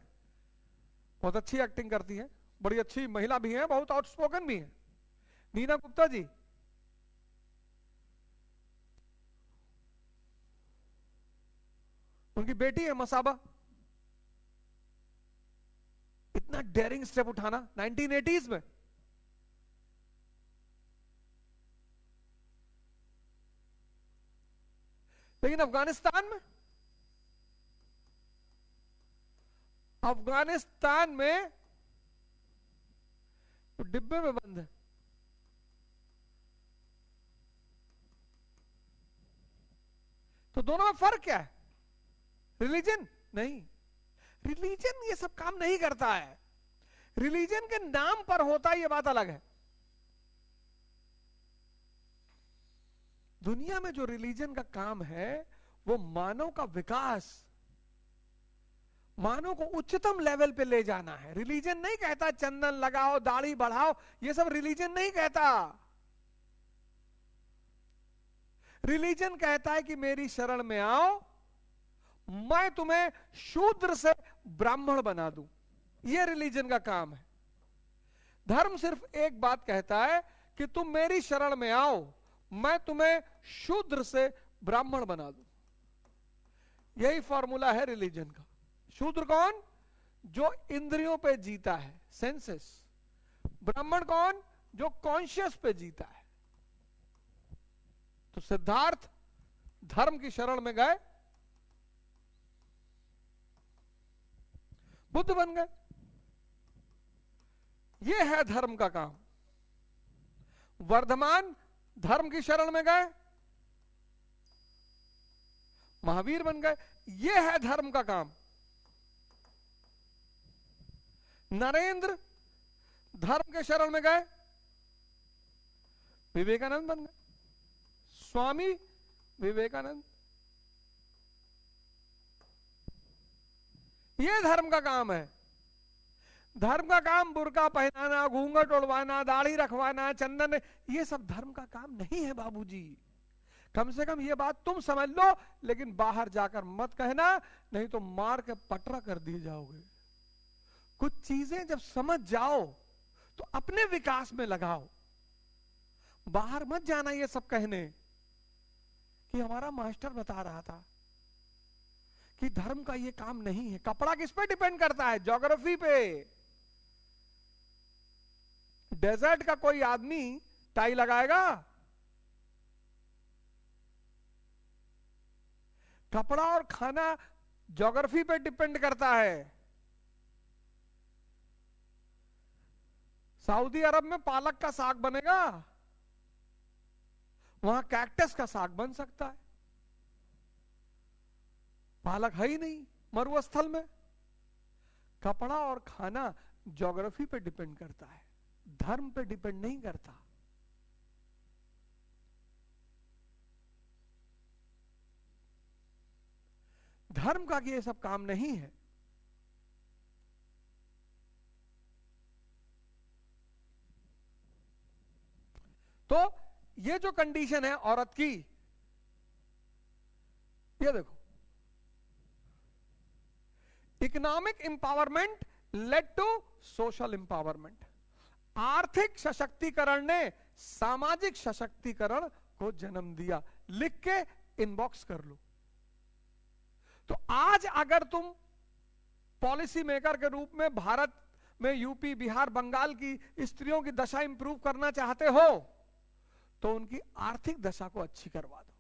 बहुत अच्छी एक्टिंग करती है, बड़ी अच्छी महिला भी है, बहुत आउटस्पोकन भी है, नीना गुप्ता जी। उनकी बेटी है मसाबा। इतना डेयरिंग स्टेप उठाना 1980s में। लेकिन अफगानिस्तान में, अफगानिस्तान में तो डिब्बे में बंद है। तो दोनों में फर्क क्या है? रिलीजन नहीं, रिलीजन ये सब काम नहीं करता है। रिलीजन के नाम पर होता है, ये बात अलग है। दुनिया में जो रिलीजन का काम है वो मानव का विकास, मानव को उच्चतम लेवल पे ले जाना है। रिलीजन नहीं कहता चंदन लगाओ, दाढ़ी बढ़ाओ, ये सब रिलीजन नहीं कहता। रिलीजन कहता है कि मेरी शरण में आओ, मैं तुम्हें शूद्र से ब्राह्मण बना दूं। यह रिलीजन का काम है। धर्म सिर्फ एक बात कहता है कि तुम मेरी शरण में आओ, मैं तुम्हें शूद्र से ब्राह्मण बना दूं। यही फॉर्मूला है रिलीजन का। शूद्र कौन? जो इंद्रियों पे जीता है, सेंसेस। ब्राह्मण कौन? जो कॉन्शियस पे जीता है। तो सिद्धार्थ धर्म की शरण में गए, बुद्ध बन गए। यह है धर्म का काम। वर्धमान धर्म की शरण में गए, महावीर बन गए। ये है धर्म का काम। नरेंद्र धर्म के शरण में गए, विवेकानंद बन गए, स्वामी विवेकानंद। ये धर्म का काम है। धर्म का काम बुर्का पहनाना, घूंघट उड़वाना, दाढ़ी रखवाना, चंदन, ये सब धर्म का काम नहीं है बाबूजी। कम से कम ये बात तुम समझ लो, लेकिन बाहर जाकर मत कहना, नहीं तो मार के पटरा कर दिए जाओगे। कुछ चीजें जब समझ जाओ तो अपने विकास में लगाओ। बाहर मत जाना ये सब कहने कि हमारा मास्टर बता रहा था कि धर्म का ये काम नहीं है। कपड़ा किस पे डिपेंड करता है? ज्योग्राफी पे। डेजर्ट का कोई आदमी टाई लगाएगा? कपड़ा और खाना ज्योग्राफी पे डिपेंड करता है। सऊदी अरब में पालक का साग बनेगा, वहां कैक्टस का साग बन सकता है। पालक है ही नहीं मरुस्थल में। कपड़ा और खाना ज्योग्राफी पे डिपेंड करता है, धर्म पे डिपेंड नहीं करता। धर्म का ये सब काम नहीं है। तो ये जो कंडीशन है औरत की, ये देखो, economic empowerment led to social empowerment. आर्थिक सशक्तिकरण ने सामाजिक सशक्तिकरण को जन्म दिया। लिख के इनबॉक्स कर लो। तो आज अगर तुम पॉलिसी मेकर के रूप में भारत में यूपी, बिहार, बंगाल की स्त्रियों की दशा इंप्रूव करना चाहते हो, तो उनकी आर्थिक दशा को अच्छी करवा दो।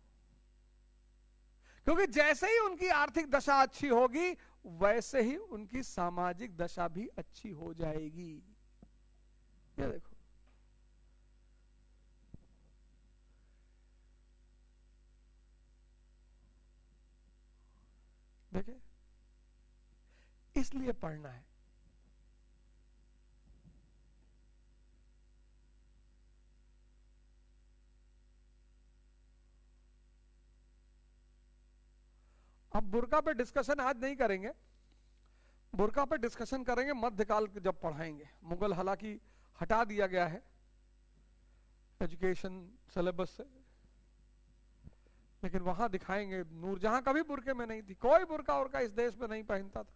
क्योंकि जैसे ही उनकी आर्थिक दशा अच्छी होगी, वैसे ही उनकी सामाजिक दशा भी अच्छी हो जाएगी। ये देखो, देखे, इसलिए पढ़ना है। अब बुर्का पे डिस्कशन आज नहीं करेंगे, बुर्का पे डिस्कशन करेंगे मध्यकाल जब पढ़ाएंगे। मुगल हालांकि हटा दिया गया है एजुकेशन सिलेबस से, लेकिन वहां दिखाएंगे। नूरजहां कभी बुर्के में नहीं थी, कोई बुर्का और का इस देश में नहीं पहनता था।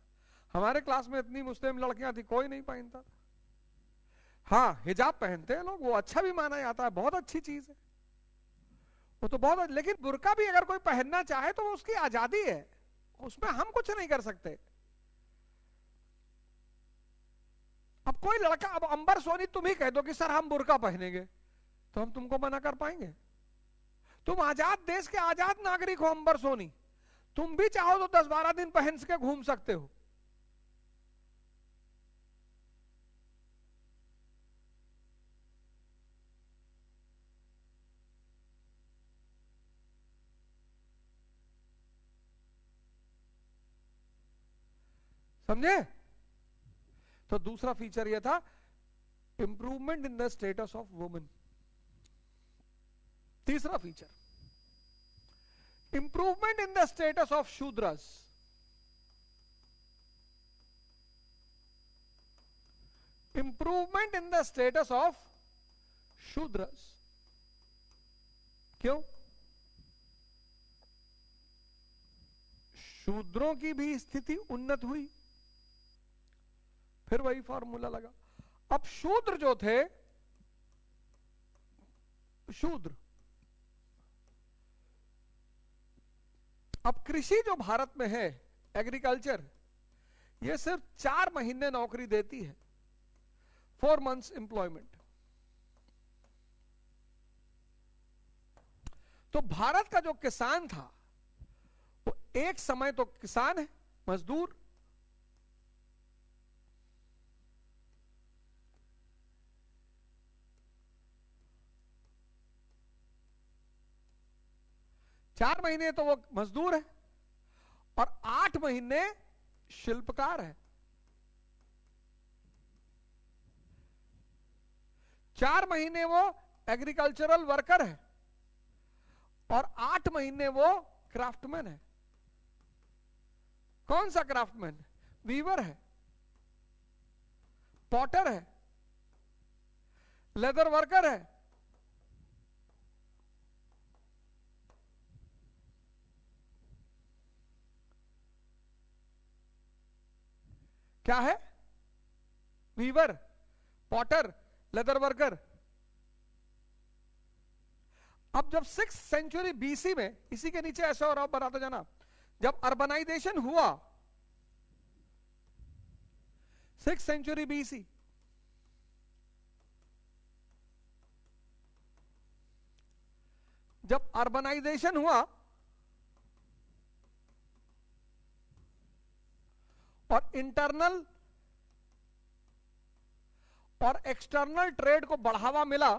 हमारे क्लास में इतनी मुस्लिम लड़कियां थी, कोई नहीं पहनता था। हाँ, हिजाब पहनते हैं लोग, वो अच्छा भी माना जाता है, बहुत अच्छी चीज है वो तो, बहुत। लेकिन बुर्का भी अगर कोई पहनना चाहे तो वो उसकी आजादी है, उसमें हम कुछ नहीं कर सकते। अब कोई लड़का, अब अंबर सोनी तुम ही कह दो कि सर हम बुर्का पहनेंगे, तो हम तुमको मना कर पाएंगे? तुम आजाद देश के आजाद नागरिक हो अंबर सोनी, तुम भी चाहो तो 10-12 दिन पहन के घूम सकते हो। समझे? तो दूसरा फीचर यह था, improvement in the status of women. तीसरा feature, improvement in the status of Shudras. Improvement in the status of Shudras. क्यों? शूद्रों की भी स्थिति उन्नत हुई। फिर वही फॉर्मूला लगा। अब शूद्र जो थे, शूद्र, अब कृषि जो भारत में है, एग्रीकल्चर, ये सिर्फ 4 महीने नौकरी देती है, 4 months एम्प्लॉयमेंट। तो भारत का जो किसान था, वो एक समय तो किसान है, मजदूर, 4 महीने तो वो मजदूर है और 8 महीने शिल्पकार है। 4 महीने वो एग्रीकल्चरल वर्कर है और 8 महीने वो क्राफ्टमैन है। कौन सा क्राफ्टमैन? वीवर है, पॉटर है, लेदर वर्कर है, क्या है? Weaver, potter, leather worker. अब जब 6th सेंचुरी बीसी में, इसी के नीचे ऐसा और आप बताते जाना, जब अर्बनाइजेशन हुआ 6th सेंचुरी बीसी, जब अर्बनाइजेशन हुआ और इंटरनल और एक्सटर्नल ट्रेड को बढ़ावा मिला,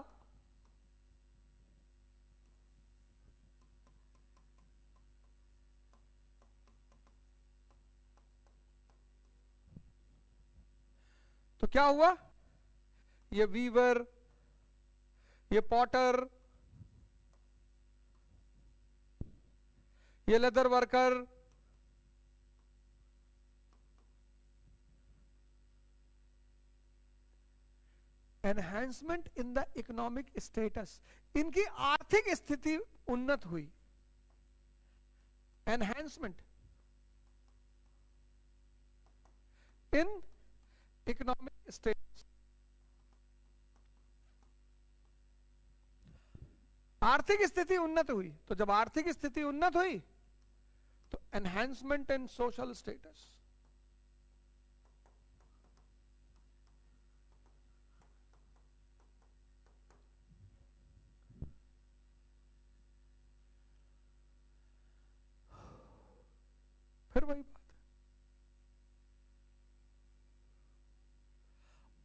तो क्या हुआ? ये वीवर, ये पॉटर, ये leather worker, enhancement in the economic status, इनकी आर्थिक स्थिति उन्नत हुई। एनहांसमेंट इन इकोनॉमिक स्टेटस, आर्थिक स्थिति उन्नत हुई। तो जब आर्थिक स्थिति उन्नत हुई तो एनहांसमेंट इन सोशल स्टेटस। फिर वही बात,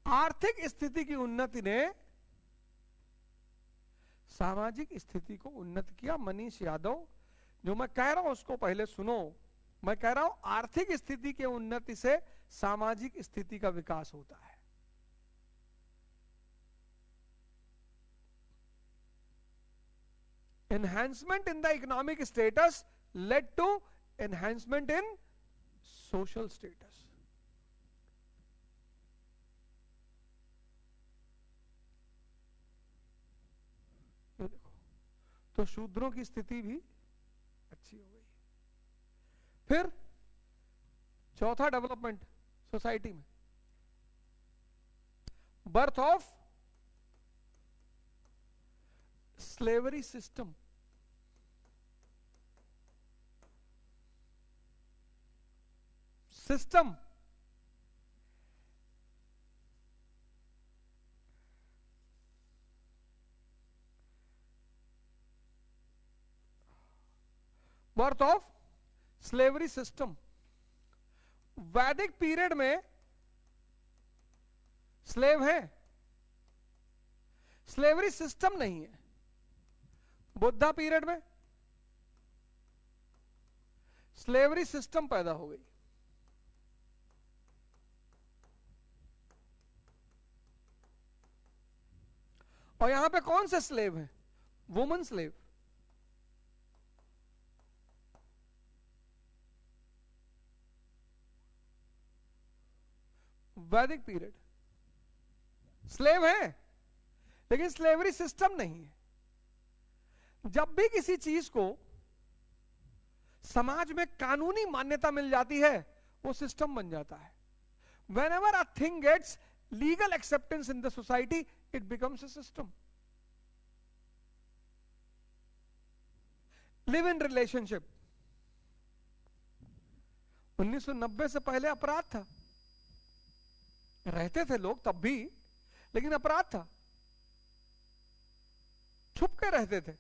आर्थिक स्थिति की उन्नति ने सामाजिक स्थिति को उन्नत किया। मनीष यादव, जो मैं कह रहा हूं उसको पहले सुनो। मैं कह रहा हूं आर्थिक स्थिति के उन्नति से सामाजिक स्थिति का विकास होता है। Enhancement in the economic status led to enhancement in social status. देखो, तो शूद्रों की स्थिति भी अच्छी हो गई। फिर चौथा डेवलपमेंट सोसाइटी में, birth of slavery system. System birth of slavery system. वैदिक पीरियड में स्लेव है, स्लेवरी सिस्टम नहीं है। बुद्धा पीरियड में स्लेवरी सिस्टम पैदा हो गई। और यहां पे कौन से स्लेव हैं? Woman slave. वैदिक पीरियड स्लेव है, लेकिन स्लेवरी सिस्टम नहीं है। जब भी किसी चीज को समाज में कानूनी मान्यता मिल जाती है, वो सिस्टम बन जाता है। Whenever a thing gets legal acceptance in the society, it becomes a system. Live in relationship 1990 से पहले अपराध था, रहते थे लोग तब भी, लेकिन अपराध था, छुप के रहते थे।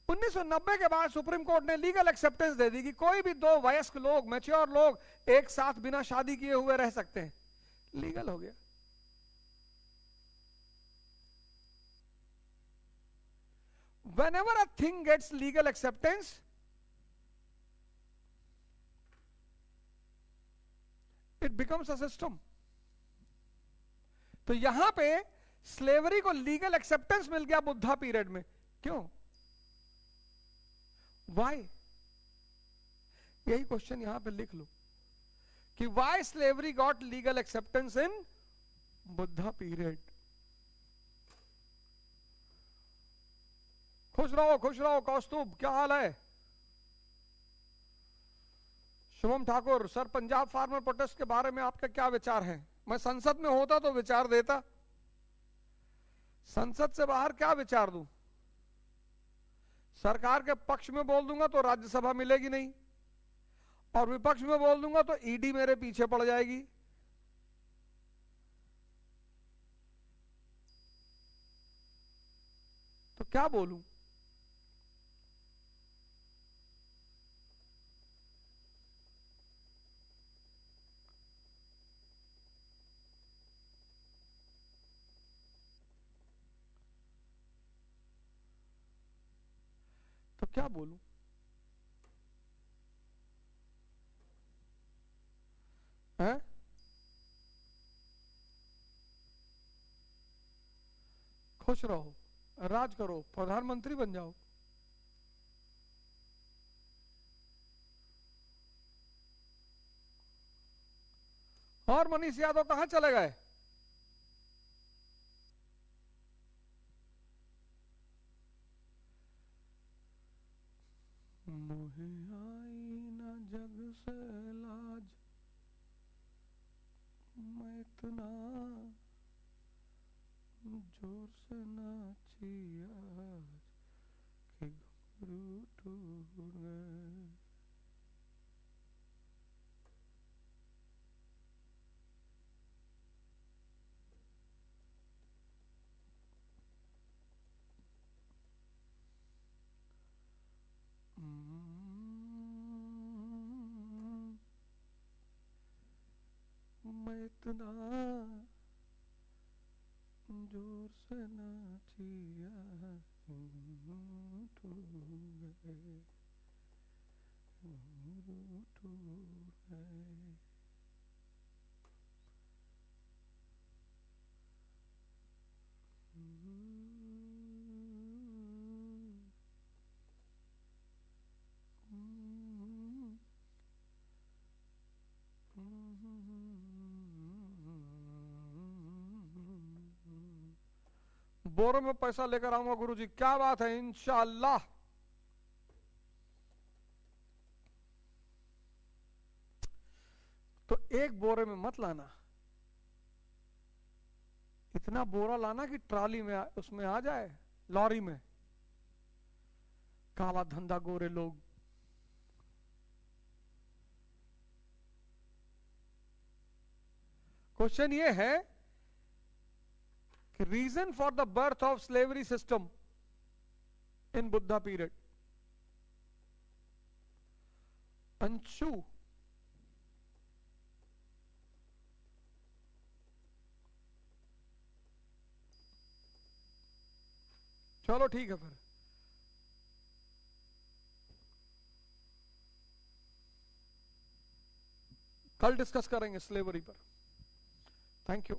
1990 के बाद सुप्रीम कोर्ट ने लीगल एक्सेप्टेंस दे दी कि कोई भी दो वयस्क लोग, मैच्योर लोग एक साथ बिना शादी किए हुए रह सकते हैं। लीगल हो गया। whenever a thing gets legal acceptance, it becomes a system. तो यहां पे स्लेवरी को लीगल एक्सेप्टेंस मिल गया बुद्धा पीरियड में. क्यों? वाई? यही क्वेश्चन यहां पे लिख लो कि why slavery got legal acceptance in Buddha period. खुश रहो कौस्तुभ, क्या हाल है? Shubham Thakur, sir Punjab farmer protest के बारे में आपके क्या विचार हैं? मैं संसद में होता तो विचार देता, संसद से बाहर क्या विचार दूं? सरकार के पक्ष में बोल दूंगा तो राज्यसभा मिलेगी नहीं, और विपक्ष में बोल दूंगा तो ईडी मेरे पीछे पड़ जाएगी. तो क्या बोलूं? तो क्या बोलूं? हैं? खुश रहो, राज करो, प्रधानमंत्री बन जाओ. और मनीष यादव कहां चले गए? मोहे आई ना जग से लाज, मैं इतना जोर से नाची आज कि घुंघरू टूट गए. मैं इतना जोर से नाची आज टूट गए, टूट गए. बोरों में पैसा लेकर आऊंगा गुरुजी. क्या बात है, इंशाअल्लाह. तो एक बोरे में मत लाना, इतना बोरा लाना कि ट्राली में उसमें आ जाए, लॉरी में. काला धंधा गोरे लोग. क्वेश्चन ये है कि reason for the birth of slavery system in Buddha period. Anshu, चलो ठीक है, फिर कल डिस्कस करेंगे स्लेवरी पर. Thank you.